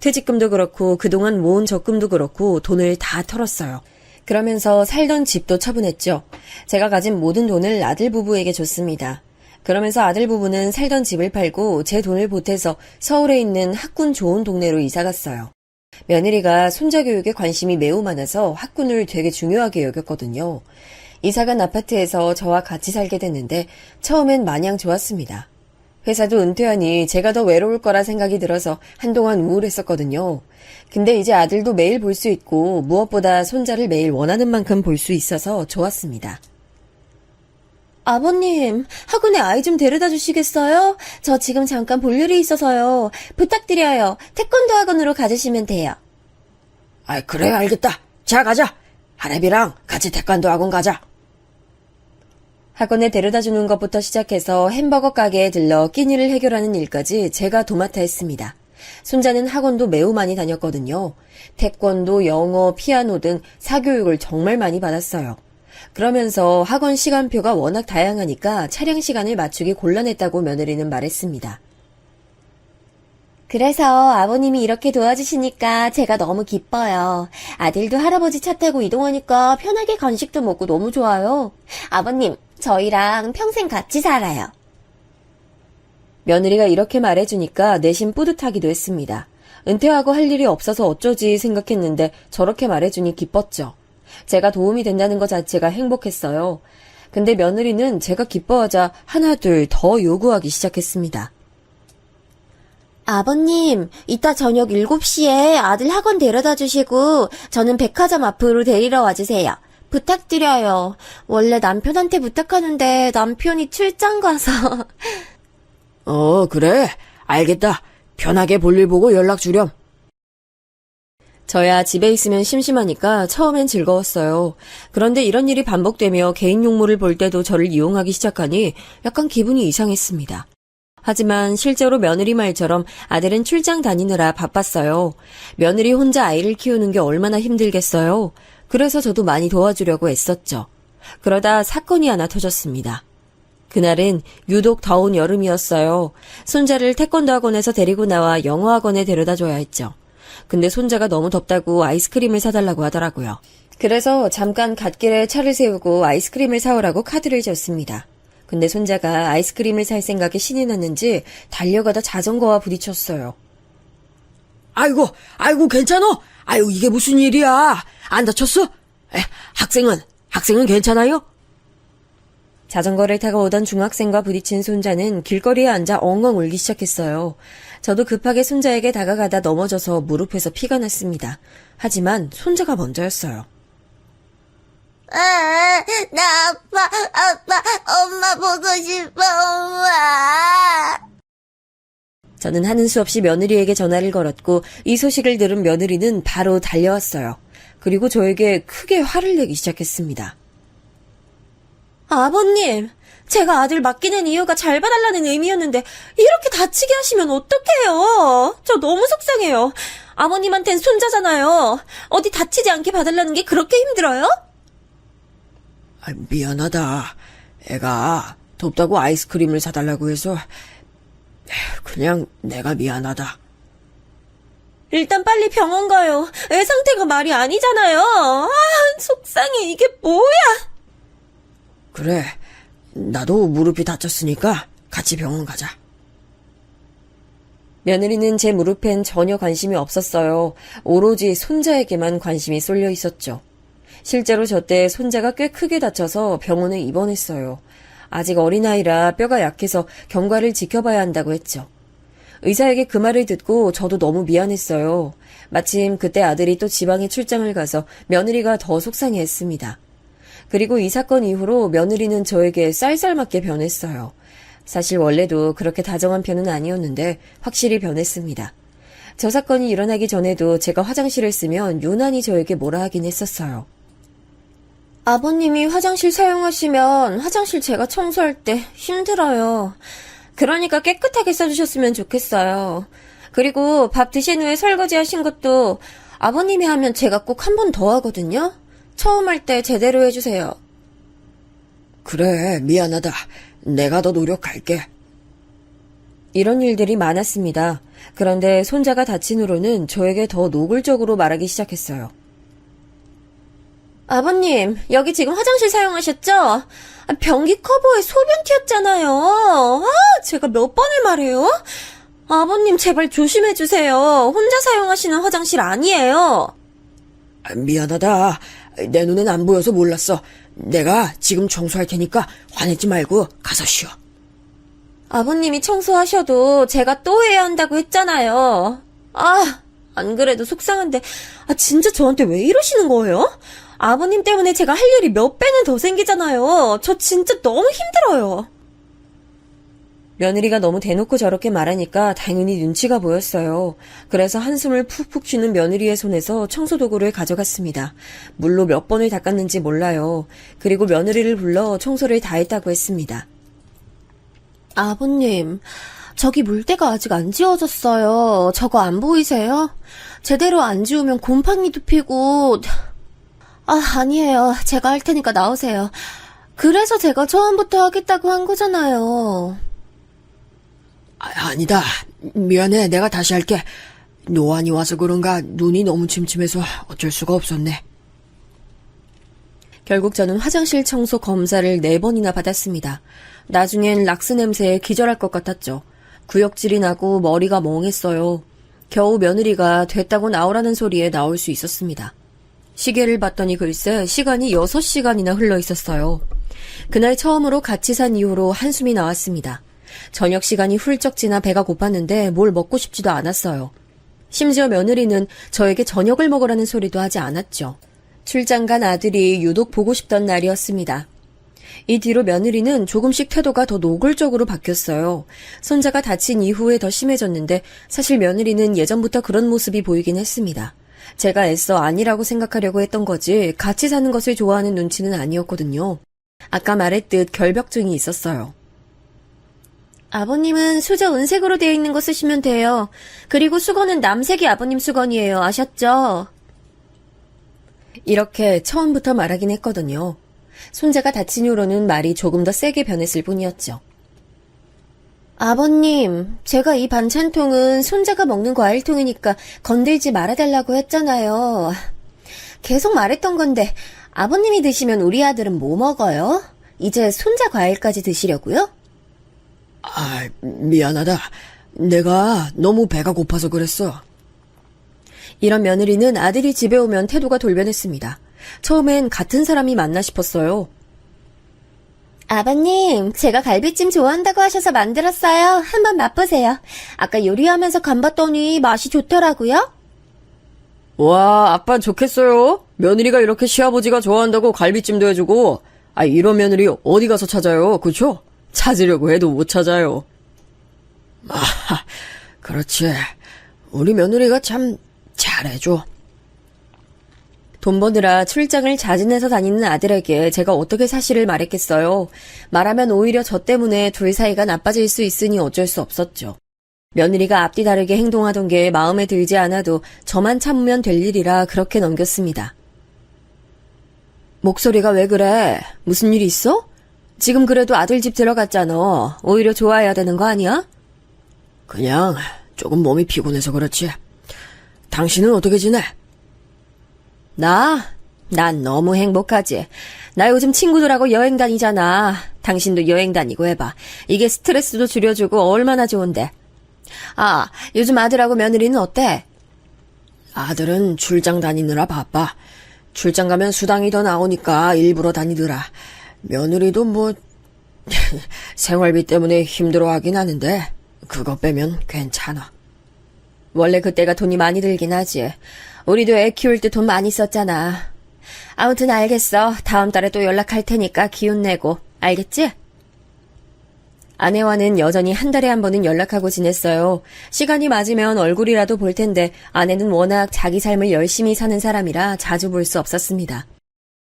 퇴직금도 그렇고 그동안 모은 적금도 그렇고 돈을 다 털었어요. 그러면서 살던 집도 처분했죠. 제가 가진 모든 돈을 아들 부부에게 줬습니다. 그러면서 아들 부부는 살던 집을 팔고 제 돈을 보태서 서울에 있는 학군 좋은 동네로 이사 갔어요. 며느리가 손자 교육에 관심이 매우 많아서 학군을 되게 중요하게 여겼거든요. 이사 간 아파트에서 저와 같이 살게 됐는데 처음엔 마냥 좋았습니다. 회사도 은퇴하니 제가 더 외로울 거라 생각이 들어서 한동안 우울했었거든요. 근데 이제 아들도 매일 볼 수 있고 무엇보다 손자를 매일 원하는 만큼 볼 수 있어서 좋았습니다. 아버님, 학원에 아이 좀 데려다 주시겠어요? 저 지금 잠깐 볼 일이 있어서요. 부탁드려요. 태권도 학원으로 가주시면 돼요. 그래, 알겠다. 자, 가자. 하랩이랑 같이 태권도 학원 가자. 학원에 데려다 주는 것부터 시작해서 햄버거 가게에 들러 끼니를 해결하는 일까지 제가 도맡아 했습니다. 손자는 학원도 매우 많이 다녔거든요. 태권도, 영어, 피아노 등 사교육을 정말 많이 받았어요. 그러면서 학원 시간표가 워낙 다양하니까 차량 시간을 맞추기 곤란했다고 며느리는 말했습니다. 그래서 아버님이 이렇게 도와주시니까 제가 너무 기뻐요. 아들도 할아버지 차 타고 이동하니까 편하게 간식도 먹고 너무 좋아요. 아버님, 저희랑 평생 같이 살아요. 며느리가 이렇게 말해주니까 내심 뿌듯하기도 했습니다. 은퇴하고 할 일이 없어서 어쩌지 생각했는데 저렇게 말해주니 기뻤죠. 제가 도움이 된다는 것 자체가 행복했어요. 근데 며느리는 제가 기뻐하자 하나 둘 더 요구하기 시작했습니다. 아버님, 이따 저녁 7시에 아들 학원 데려다 주시고 저는 백화점 앞으로 데리러 와주세요. 부탁드려요. 원래 남편한테 부탁하는데 남편이 출장 가서. 그래. 알겠다. 편하게 볼일 보고 연락 주렴. 저야 집에 있으면 심심하니까 처음엔 즐거웠어요. 그런데 이런 일이 반복되며 개인 용무를 볼 때도 저를 이용하기 시작하니 약간 기분이 이상했습니다. 하지만 실제로 며느리 말처럼 아들은 출장 다니느라 바빴어요. 며느리 혼자 아이를 키우는 게 얼마나 힘들겠어요. 그래서 저도 많이 도와주려고 애썼죠. 그러다 사건이 하나 터졌습니다. 그날은 유독 더운 여름이었어요. 손자를 태권도 학원에서 데리고 나와 영어 학원에 데려다 줘야 했죠. 근데 손자가 너무 덥다고 아이스크림을 사달라고 하더라고요. 그래서 잠깐 갓길에 차를 세우고 아이스크림을 사오라고 카드를 줬습니다. 근데 손자가 아이스크림을 살 생각에 신이 났는지 달려가다 자전거와 부딪혔어요. 아이고, 괜찮어? 이게 무슨 일이야? 안 다쳤어? 학생은 괜찮아요? 자전거를 타고 오던 중학생과 부딪힌 손자는 길거리에 앉아 엉엉 울기 시작했어요. 저도 급하게 손자에게 다가가다 넘어져서 무릎에서 피가 났습니다. 하지만 손자가 먼저였어요. 나 아빠, 엄마 보고 싶어, 엄마. 저는 하는 수 없이 며느리에게 전화를 걸었고 이 소식을 들은 며느리는 바로 달려왔어요. 그리고 저에게 크게 화를 내기 시작했습니다. 아버님, 제가 아들 맡기는 이유가 잘 봐달라는 의미였는데 이렇게 다치게 하시면 어떡해요? 저 너무 속상해요. 아버님한텐 손자잖아요. 어디 다치지 않게 봐달라는 게 그렇게 힘들어요? 미안하다. 애가 덥다고 아이스크림을 사달라고 해서 그냥 내가 미안하다. 일단 빨리 병원 가요. 애 상태가 말이 아니잖아요. 속상해. 이게 뭐야? 그래, 나도 무릎이 다쳤으니까 같이 병원 가자. 며느리는 제 무릎엔 전혀 관심이 없었어요. 오로지 손자에게만 관심이 쏠려 있었죠. 실제로 저때 손자가 꽤 크게 다쳐서 병원에 입원했어요. 아직 어린아이라 뼈가 약해서 경과를 지켜봐야 한다고 했죠. 의사에게 그 말을 듣고 저도 너무 미안했어요. 마침 그때 아들이 또 지방에 출장을 가서 며느리가 더 속상해했습니다. 그리고 이 사건 이후로 며느리는 저에게 쌀쌀맞게 변했어요. 사실 원래도 그렇게 다정한 편은 아니었는데 확실히 변했습니다. 저 사건이 일어나기 전에도 제가 화장실을 쓰면 유난히 저에게 뭐라 하긴 했었어요. 아버님이 화장실 사용하시면 화장실 제가 청소할 때 힘들어요. 그러니까 깨끗하게 써주셨으면 좋겠어요. 그리고 밥 드신 후에 설거지 하신 것도 아버님이 하면 제가 꼭 한 번 더 하거든요. 처음 할 때 제대로 해주세요. 그래, 미안하다. 내가 더 노력할게. 이런 일들이 많았습니다. 그런데 손자가 다친 후로는 저에게 더 노골적으로 말하기 시작했어요. 아버님, 여기 지금 화장실 사용하셨죠? 변기 커버에 소변 튀었잖아요. 제가 몇 번을 말해요? 아버님, 제발 조심해주세요. 혼자 사용하시는 화장실 아니에요. 미안하다. 내 눈엔 안 보여서 몰랐어. 내가 지금 청소할 테니까 화내지 말고 가서 쉬어. 아버님이 청소하셔도 제가 또 해야 한다고 했잖아요. 안 그래도 속상한데, 진짜 저한테 왜 이러시는 거예요? 아버님 때문에 제가 할 일이 몇 배는 더 생기잖아요. 저 진짜 너무 힘들어요. 며느리가 너무 대놓고 저렇게 말하니까 당연히 눈치가 보였어요. 그래서 한숨을 푹푹 쉬는 며느리의 손에서 청소도구를 가져갔습니다. 물로 몇 번을 닦았는지 몰라요. 그리고 며느리를 불러 청소를 다 했다고 했습니다. 아버님, 저기 물때가 아직 안 지워졌어요. 저거 안 보이세요? 제대로 안 지우면 곰팡이도 피고... 아니에요. 제가 할 테니까 나오세요. 그래서 제가 처음부터 하겠다고 한 거잖아요. 아니다. 미안해. 내가 다시 할게. 노안이 와서 그런가 눈이 너무 침침해서 어쩔 수가 없었네. 결국 저는 화장실 청소 검사를 4번이나 받았습니다. 나중엔 락스 냄새에 기절할 것 같았죠. 구역질이 나고 머리가 멍했어요. 겨우 며느리가 됐다고 나오라는 소리에 나올 수 있었습니다. 시계를 봤더니 글쎄 시간이 6시간이나 흘러 있었어요. 그날 처음으로 같이 산 이후로 한숨이 나왔습니다. 저녁 시간이 훌쩍 지나 배가 고팠는데 뭘 먹고 싶지도 않았어요. 심지어 며느리는 저에게 저녁을 먹으라는 소리도 하지 않았죠. 출장 간 아들이 유독 보고 싶던 날이었습니다. 이 뒤로 며느리는 조금씩 태도가 더 노골적으로 바뀌었어요. 손자가 다친 이후에 더 심해졌는데 사실 며느리는 예전부터 그런 모습이 보이긴 했습니다. 제가 애써 아니라고 생각하려고 했던 거지 같이 사는 것을 좋아하는 눈치는 아니었거든요. 아까 말했듯 결벽증이 있었어요. 아버님은 수저 은색으로 되어 있는 거 쓰시면 돼요. 그리고 수건은 남색이 아버님 수건이에요. 아셨죠? 이렇게 처음부터 말하긴 했거든요. 손자가 다친 후로는 말이 조금 더 세게 변했을 뿐이었죠. 아버님, 제가 이 반찬통은 손자가 먹는 과일통이니까 건들지 말아달라고 했잖아요. 계속 말했던 건데 아버님이 드시면 우리 아들은 뭐 먹어요? 이제 손자 과일까지 드시려고요? 미안하다. 내가 너무 배가 고파서 그랬어. 이런 며느리는 아들이 집에 오면 태도가 돌변했습니다. 처음엔 같은 사람이 맞나 싶었어요. 아버님, 제가 갈비찜 좋아한다고 하셔서 만들었어요. 한번 맛보세요. 아까 요리하면서 간 봤더니 맛이 좋더라고요. 와, 아빠 좋겠어요. 며느리가 이렇게 시아버지가 좋아한다고 갈비찜도 해주고. 이런 며느리 어디 가서 찾아요. 그쵸? 찾으려고 해도 못 찾아요. 그렇지. 우리 며느리가 참 잘해줘. 돈 버느라 출장을 자진해서 다니는 아들에게 제가 어떻게 사실을 말했겠어요. 말하면 오히려 저 때문에 둘 사이가 나빠질 수 있으니 어쩔 수 없었죠. 며느리가 앞뒤 다르게 행동하던 게 마음에 들지 않아도 저만 참으면 될 일이라 그렇게 넘겼습니다. 목소리가 왜 그래? 무슨 일 있어? 지금 그래도 아들 집 들어갔잖아. 오히려 좋아해야 되는 거 아니야? 그냥 조금 몸이 피곤해서 그렇지. 당신은 어떻게 지내? 난 너무 행복하지. 나 요즘 친구들하고 여행 다니잖아. 당신도 여행 다니고 해봐. 이게 스트레스도 줄여주고 얼마나 좋은데. 아, 요즘 아들하고 며느리는 어때? 아들은 출장 다니느라 바빠. 출장 가면 수당이 더 나오니까 일부러 다니더라. 며느리도 뭐 생활비 때문에 힘들어하긴 하는데 그거 빼면 괜찮아. 원래 그때가 돈이 많이 들긴 하지. 우리도 애 키울 때 돈 많이 썼잖아. 아무튼 알겠어. 다음 달에 또 연락할 테니까 기운 내고. 알겠지? 아내와는 여전히 한 달에 한 번은 연락하고 지냈어요. 시간이 맞으면 얼굴이라도 볼 텐데 아내는 워낙 자기 삶을 열심히 사는 사람이라 자주 볼 수 없었습니다.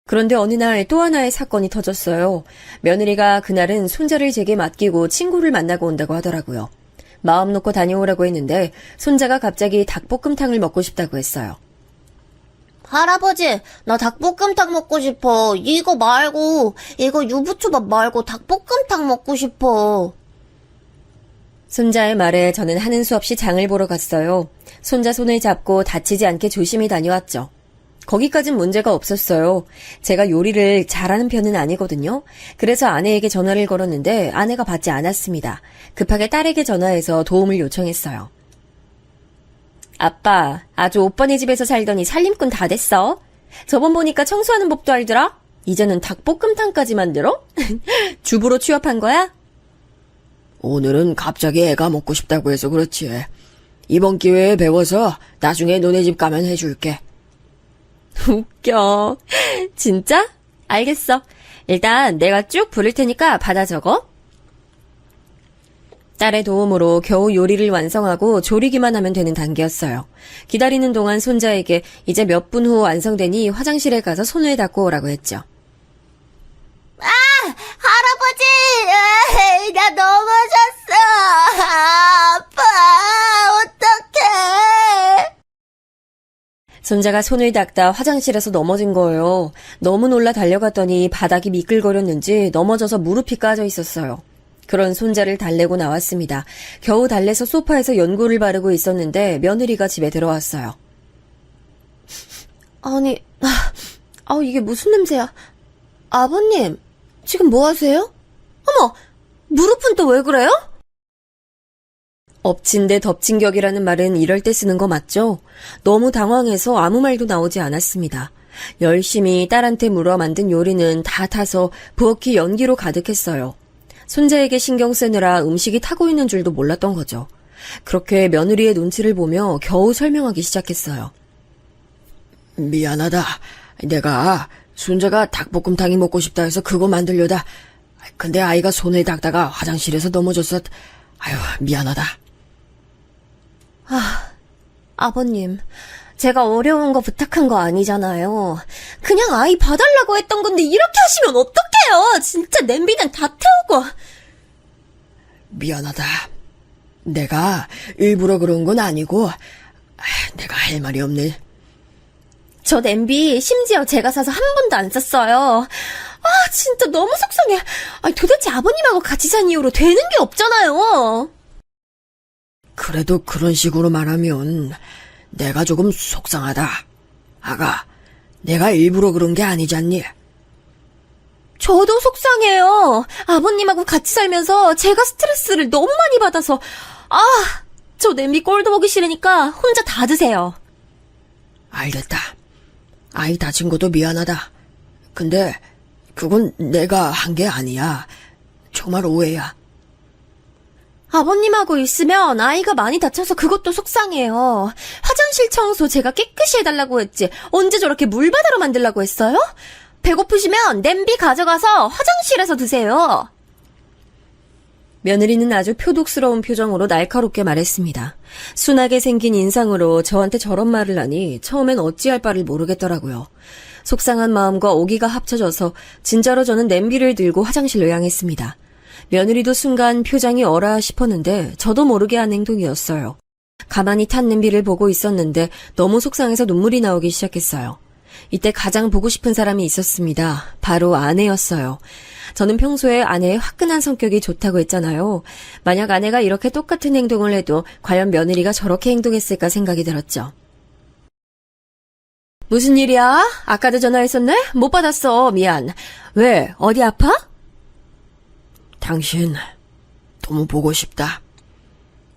그런데 어느 날 또 하나의 사건이 터졌어요. 며느리가 그날은 손자를 제게 맡기고 친구를 만나고 온다고 하더라고요. 마음 놓고 다녀오라고 했는데 손자가 갑자기 닭볶음탕을 먹고 싶다고 했어요. 할아버지, 나 닭볶음탕 먹고 싶어. 이거 말고, 이거 유부초밥 말고 닭볶음탕 먹고 싶어. 손자의 말에 저는 하는 수 없이 장을 보러 갔어요. 손자 손을 잡고 다치지 않게 조심히 다녀왔죠. 거기까진 문제가 없었어요. 제가 요리를 잘하는 편은 아니거든요. 그래서 아내에게 전화를 걸었는데 아내가 받지 않았습니다. 급하게 딸에게 전화해서 도움을 요청했어요. 아빠, 아주 오빠네 집에서 살더니 살림꾼 다 됐어. 저번 보니까 청소하는 법도 알더라? 이제는 닭볶음탕까지 만들어? 주부로 취업한 거야? 오늘은 갑자기 애가 먹고 싶다고 해서 그렇지. 이번 기회에 배워서 나중에 너네 집 가면 해줄게. 웃겨. 진짜? 알겠어. 일단 내가 쭉 부를 테니까 받아 적어. 딸의 도움으로 겨우 요리를 완성하고 조리기만 하면 되는 단계였어요. 기다리는 동안 손자에게 이제 몇 분 후 완성되니 화장실에 가서 손을 닦고 오라고 했죠. 할아버지! 에이, 나 넘어졌어! 아파! 어떡해! 손자가 손을 닦다 화장실에서 넘어진 거예요. 너무 놀라 달려갔더니 바닥이 미끌거렸는지 넘어져서 무릎이 까져 있었어요. 그런 손자를 달래고 나왔습니다. 겨우 달래서 소파에서 연고를 바르고 있었는데 며느리가 집에 들어왔어요. 아니, 이게 무슨 냄새야? 아버님, 지금 뭐 하세요? 어머, 무릎은 또 왜 그래요? 엎친 데 덮친 격이라는 말은 이럴 때 쓰는 거 맞죠? 너무 당황해서 아무 말도 나오지 않았습니다. 열심히 딸한테 물어 만든 요리는 다 타서 부엌이 연기로 가득했어요. 손자에게 신경 쓰느라 음식이 타고 있는 줄도 몰랐던 거죠. 그렇게 며느리의 눈치를 보며 겨우 설명하기 시작했어요. 미안하다. 내가 손자가 닭볶음탕이 먹고 싶다 해서 그거 만들려다. 근데 아이가 손을 닦다가 화장실에서 넘어졌어. 아유, 미안하다. 아버님, 제가 어려운 거 부탁한 거 아니잖아요. 그냥 아이 봐달라고 했던 건데 이렇게 하시면 어떡해요? 진짜 냄비는 다 태우고. 미안하다. 내가 일부러 그런 건 아니고 내가 할 말이 없네. 저 냄비 심지어 제가 사서 한 번도 안 썼어요. 진짜 너무 속상해. 도대체 아버님하고 같이 산 이후로 되는 게 없잖아요. 그래도 그런 식으로 말하면 내가 조금 속상하다. 아가, 내가 일부러 그런 게 아니잖니? 저도 속상해요. 아버님하고 같이 살면서 제가 스트레스를 너무 많이 받아서. 저 냄비 꼴도 보기 싫으니까 혼자 다 드세요. 알겠다. 아이 다친 것도 미안하다. 근데 그건 내가 한 게 아니야. 정말 오해야. 아버님하고 있으면 아이가 많이 다쳐서 그것도 속상해요. 화장실 청소 제가 깨끗이 해달라고 했지. 언제 저렇게 물바다로 만들라고 했어요? 배고프시면 냄비 가져가서 화장실에서 드세요. 며느리는 아주 표독스러운 표정으로 날카롭게 말했습니다. 순하게 생긴 인상으로 저한테 저런 말을 하니 처음엔 어찌할 바를 모르겠더라고요. 속상한 마음과 오기가 합쳐져서 진짜로 저는 냄비를 들고 화장실로 향했습니다. 며느리도 순간 표정이 어라 싶었는데 저도 모르게 한 행동이었어요. 가만히 탄 냄비를 보고 있었는데 너무 속상해서 눈물이 나오기 시작했어요. 이때 가장 보고 싶은 사람이 있었습니다. 바로 아내였어요. 저는 평소에 아내의 화끈한 성격이 좋다고 했잖아요. 만약 아내가 이렇게 똑같은 행동을 해도 과연 며느리가 저렇게 행동했을까 생각이 들었죠. 무슨 일이야? 아까도 전화했었네? 못 받았어. 미안. 왜? 어디 아파? 당신 너무 보고 싶다.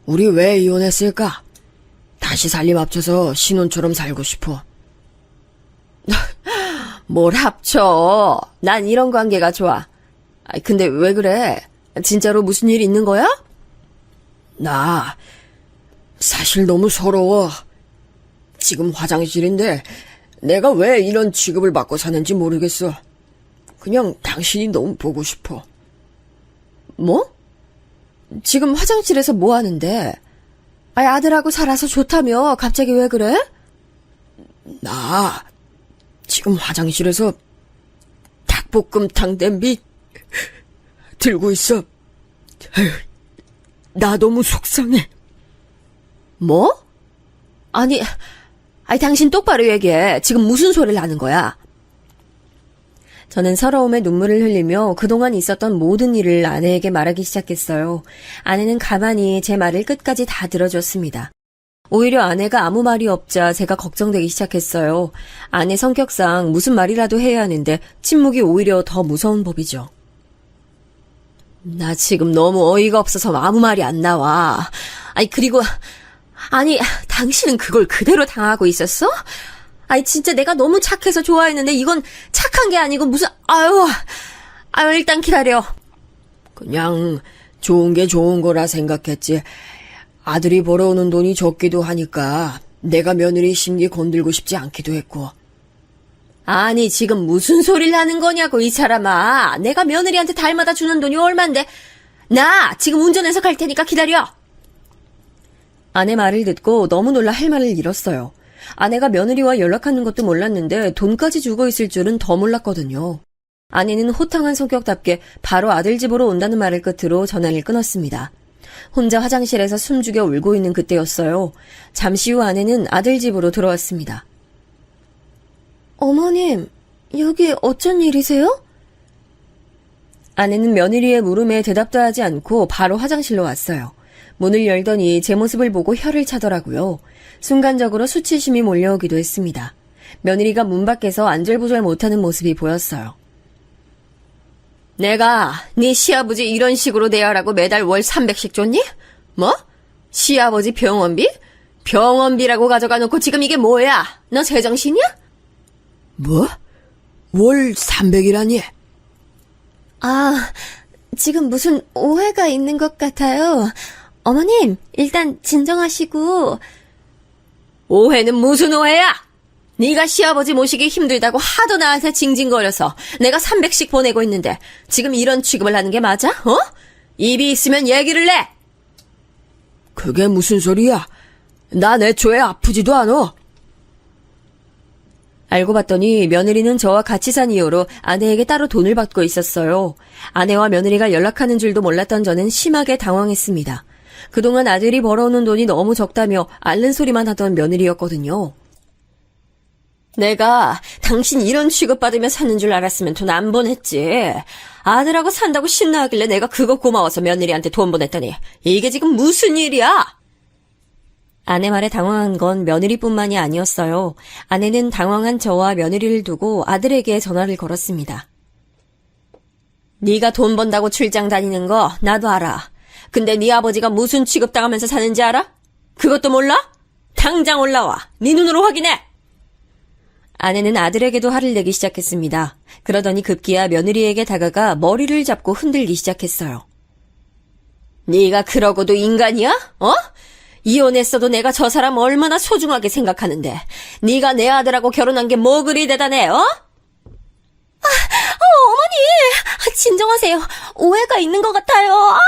우리 왜 이혼했을까? 다시 살림 합쳐서 신혼처럼 살고 싶어. 뭘 합쳐. 난 이런 관계가 좋아. 근데 왜 그래? 진짜로 무슨 일 있는 거야? 나 사실 너무 서러워. 지금 화장실인데 내가 왜 이런 취급을 받고 사는지 모르겠어. 그냥 당신이 너무 보고 싶어. 뭐? 지금 화장실에서 뭐 하는데? 아들하고 살아서 좋다며. 갑자기 왜 그래? 나 지금 화장실에서 닭볶음탕 냄비 들고 있어. 에휴, 나 너무 속상해. 뭐? 아니, 당신 똑바로 얘기해. 지금 무슨 소리를 하는 거야? 저는 서러움에 눈물을 흘리며 그동안 있었던 모든 일을 아내에게 말하기 시작했어요. 아내는 가만히 제 말을 끝까지 다 들어줬습니다. 오히려 아내가 아무 말이 없자 제가 걱정되기 시작했어요. 아내 성격상 무슨 말이라도 해야 하는데 침묵이 오히려 더 무서운 법이죠. 나 지금 너무 어이가 없어서 아무 말이 안 나와. 그리고 당신은 그걸 그대로 당하고 있었어? 진짜 내가 너무 착해서 좋아했는데 이건 착한 게 아니고 무슨, 일단 기다려. 그냥 좋은 게 좋은 거라 생각했지. 아들이 벌어오는 돈이 적기도 하니까 내가 며느리 심기 건들고 싶지 않기도 했고. 지금 무슨 소리를 하는 거냐고, 이 사람아. 내가 며느리한테 달마다 주는 돈이 얼만데. 나 지금 운전해서 갈 테니까 기다려. 아내 말을 듣고 너무 놀라 할 말을 잃었어요. 아내가 며느리와 연락하는 것도 몰랐는데 돈까지 주고 있을 줄은 더 몰랐거든요. 아내는 호탕한 성격답게 바로 아들 집으로 온다는 말을 끝으로 전화를 끊었습니다. 혼자 화장실에서 숨죽여 울고 있는 그때였어요. 잠시 후 아내는 아들 집으로 들어왔습니다. 어머님, 여기 어쩐 일이세요? 아내는 며느리의 물음에 대답도 하지 않고 바로 화장실로 왔어요. 문을 열더니 제 모습을 보고 혀를 차더라고요. 순간적으로 수치심이 몰려오기도 했습니다. 며느리가 문 밖에서 안절부절 못하는 모습이 보였어요. 내가 네 시아버지 이런 식으로 대하라고 매달 월 300씩 줬니? 뭐? 시아버지 병원비? 병원비라고 가져가 놓고 지금 이게 뭐야? 너 제정신이야? 뭐? 월 300이라니? 지금 무슨 오해가 있는 것 같아요. 어머님, 일단 진정하시고. 오해는 무슨 오해야? 네가 시아버지 모시기 힘들다고 하도 나한테 징징거려서 내가 300씩 보내고 있는데 지금 이런 취급을 하는 게 맞아? 입이 있으면 얘기를 내! 그게 무슨 소리야? 난 애초에 아프지도 않아. 알고 봤더니 며느리는 저와 같이 산 이후로 아내에게 따로 돈을 받고 있었어요. 아내와 며느리가 연락하는 줄도 몰랐던 저는 심하게 당황했습니다. 그동안 아들이 벌어오는 돈이 너무 적다며 앓는 소리만 하던 며느리였거든요. 내가 당신 이런 취급받으며 사는 줄 알았으면 돈 안 보냈지. 아들하고 산다고 신나하길래 내가 그거 고마워서 며느리한테 돈 보냈더니 이게 지금 무슨 일이야? 아내 말에 당황한 건 며느리뿐만이 아니었어요. 아내는 당황한 저와 며느리를 두고 아들에게 전화를 걸었습니다. 네가 돈 번다고 출장 다니는 거 나도 알아. 근데 네 아버지가 무슨 취급당하면서 사는지 알아? 그것도 몰라? 당장 올라와. 네 눈으로 확인해. 아내는 아들에게도 화를 내기 시작했습니다. 그러더니 급기야 며느리에게 다가가 머리를 잡고 흔들기 시작했어요. 네가 그러고도 인간이야? 이혼했어도 내가 저 사람 얼마나 소중하게 생각하는데 네가 내 아들하고 결혼한 게 뭐 그리 대단해, 어머니! 진정하세요. 오해가 있는 것 같아요.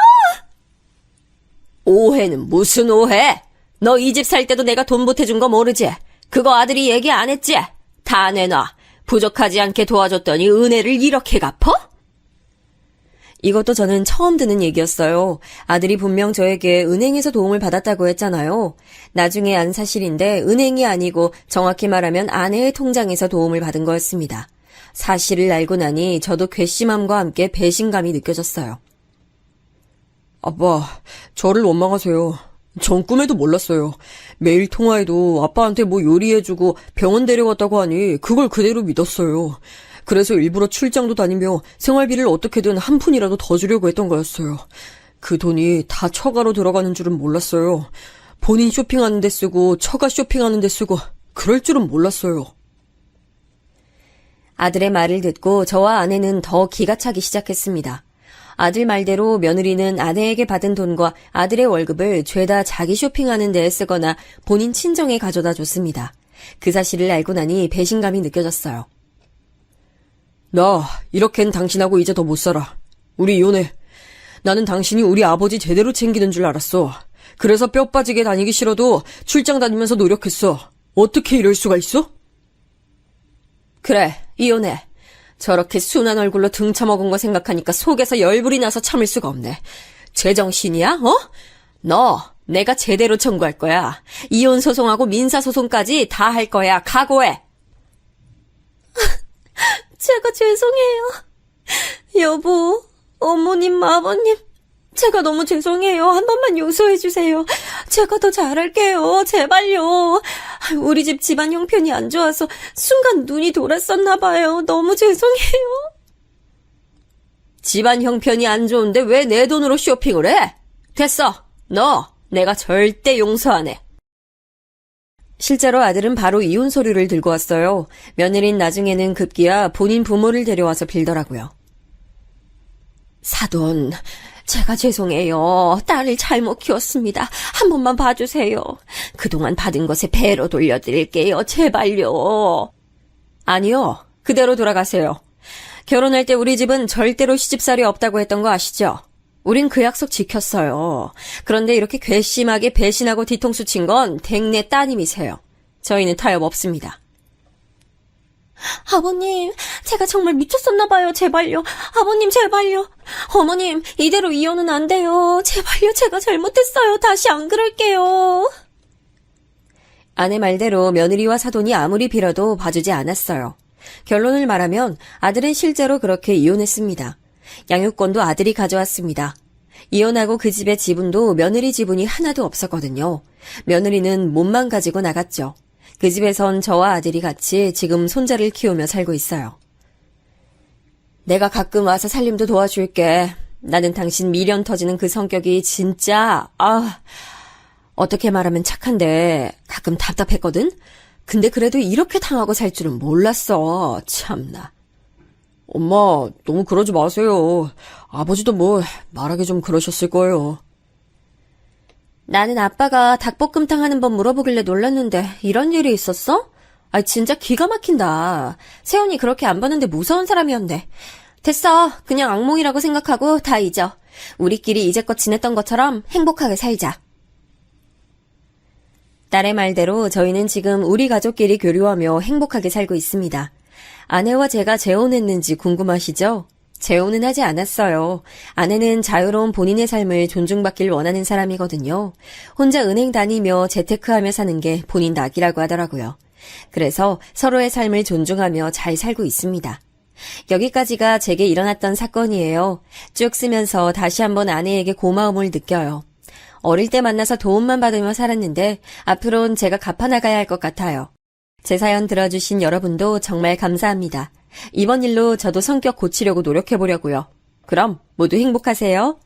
오해는 무슨 오해? 너 이 집 살 때도 내가 돈 보태준 거 모르지? 그거 아들이 얘기 안 했지? 다 내놔. 부족하지 않게 도와줬더니 은혜를 이렇게 갚어? 이것도 저는 처음 듣는 얘기였어요. 아들이 분명 저에게 은행에서 도움을 받았다고 했잖아요. 나중에 안 사실인데 은행이 아니고 정확히 말하면 아내의 통장에서 도움을 받은 거였습니다. 사실을 알고 나니 저도 괘씸함과 함께 배신감이 느껴졌어요. 아빠, 저를 원망하세요. 전 꿈에도 몰랐어요. 매일 통화해도 아빠한테 뭐 요리해주고 병원 데려갔다고 하니 그걸 그대로 믿었어요. 그래서 일부러 출장도 다니며 생활비를 어떻게든 한 푼이라도 더 주려고 했던 거였어요. 그 돈이 다 처가로 들어가는 줄은 몰랐어요. 본인 쇼핑하는 데 쓰고 처가 쇼핑하는 데 쓰고 그럴 줄은 몰랐어요. 아들의 말을 듣고 저와 아내는 더 기가 차기 시작했습니다. 아들 말대로 며느리는 아내에게 받은 돈과 아들의 월급을 죄다 자기 쇼핑하는 데에 쓰거나 본인 친정에 가져다 줬습니다. 그 사실을 알고 나니 배신감이 느껴졌어요. 나 이렇게는 당신하고 이제 더 못 살아. 우리 이혼해. 나는 당신이 우리 아버지 제대로 챙기는 줄 알았어. 그래서 뼈 빠지게 다니기 싫어도 출장 다니면서 노력했어. 어떻게 이럴 수가 있어? 그래, 이혼해. 저렇게 순한 얼굴로 등쳐먹은 거 생각하니까 속에서 열불이 나서 참을 수가 없네. 제정신이야, 어? 너, 내가 제대로 청구할 거야. 이혼 소송하고 민사 소송까지 다 할 거야. 각오해. 제가 죄송해요. 여보, 어머님, 아버님. 제가 너무 죄송해요. 한 번만 용서해 주세요. 제가 더 잘할게요. 제발요. 우리 집 집안 형편이 안 좋아서 순간 눈이 돌았었나 봐요. 너무 죄송해요. 집안 형편이 안 좋은데 왜 내 돈으로 쇼핑을 해? 됐어. 너 내가 절대 용서 안 해. 실제로 아들은 바로 이혼 서류를 들고 왔어요. 며느린 나중에는 급기야 본인 부모를 데려와서 빌더라고요. 사돈, 제가 죄송해요. 딸을 잘못 키웠습니다. 한 번만 봐주세요. 그동안 받은 것에 배로 돌려드릴게요. 제발요. 아니요. 그대로 돌아가세요. 결혼할 때 우리 집은 절대로 시집살이 없다고 했던 거 아시죠? 우린 그 약속 지켰어요. 그런데 이렇게 괘씸하게 배신하고 뒤통수 친 건 댁내 따님이세요. 저희는 타협 없습니다. 아버님, 제가 정말 미쳤었나봐요. 제발요. 아버님, 제발요. 어머님, 이대로 이혼은 안 돼요. 제발요. 제가 잘못했어요. 다시 안 그럴게요. 아내 말대로 며느리와 사돈이 아무리 빌어도 봐주지 않았어요. 결론을 말하면 아들은 실제로 그렇게 이혼했습니다. 양육권도 아들이 가져왔습니다. 이혼하고 그 집의 지분도 며느리 지분이 하나도 없었거든요. 며느리는 몸만 가지고 나갔죠. 그 집에선 저와 아들이 같이 지금 손자를 키우며 살고 있어요. 내가 가끔 와서 살림도 도와줄게. 나는 당신 미련 터지는 그 성격이 진짜 어떻게 말하면 착한데 가끔 답답했거든? 근데 그래도 이렇게 당하고 살 줄은 몰랐어. 참나. 엄마, 너무 그러지 마세요. 아버지도 뭐 말하기 좀 그러셨을 거예요. 나는 아빠가 닭볶음탕 하는 법 물어보길래 놀랐는데 이런 일이 있었어? 진짜 기가 막힌다. 세훈이 그렇게 안 봤는데 무서운 사람이었네. 됐어. 그냥 악몽이라고 생각하고 다 잊어. 우리끼리 이제껏 지냈던 것처럼 행복하게 살자. 딸의 말대로 저희는 지금 우리 가족끼리 교류하며 행복하게 살고 있습니다. 아내와 제가 재혼했는지 궁금하시죠? 재혼은 하지 않았어요. 아내는 자유로운 본인의 삶을 존중받길 원하는 사람이거든요. 혼자 은행 다니며 재테크하며 사는 게 본인 낙이라고 하더라고요. 그래서 서로의 삶을 존중하며 잘 살고 있습니다. 여기까지가 제게 일어났던 사건이에요. 쭉 쓰면서 다시 한번 아내에게 고마움을 느껴요. 어릴 때 만나서 도움만 받으며 살았는데 앞으로는 제가 갚아나가야 할 것 같아요. 제 사연 들어주신 여러분도 정말 감사합니다. 이번 일로 저도 성격 고치려고 노력해보려고요. 그럼 모두 행복하세요.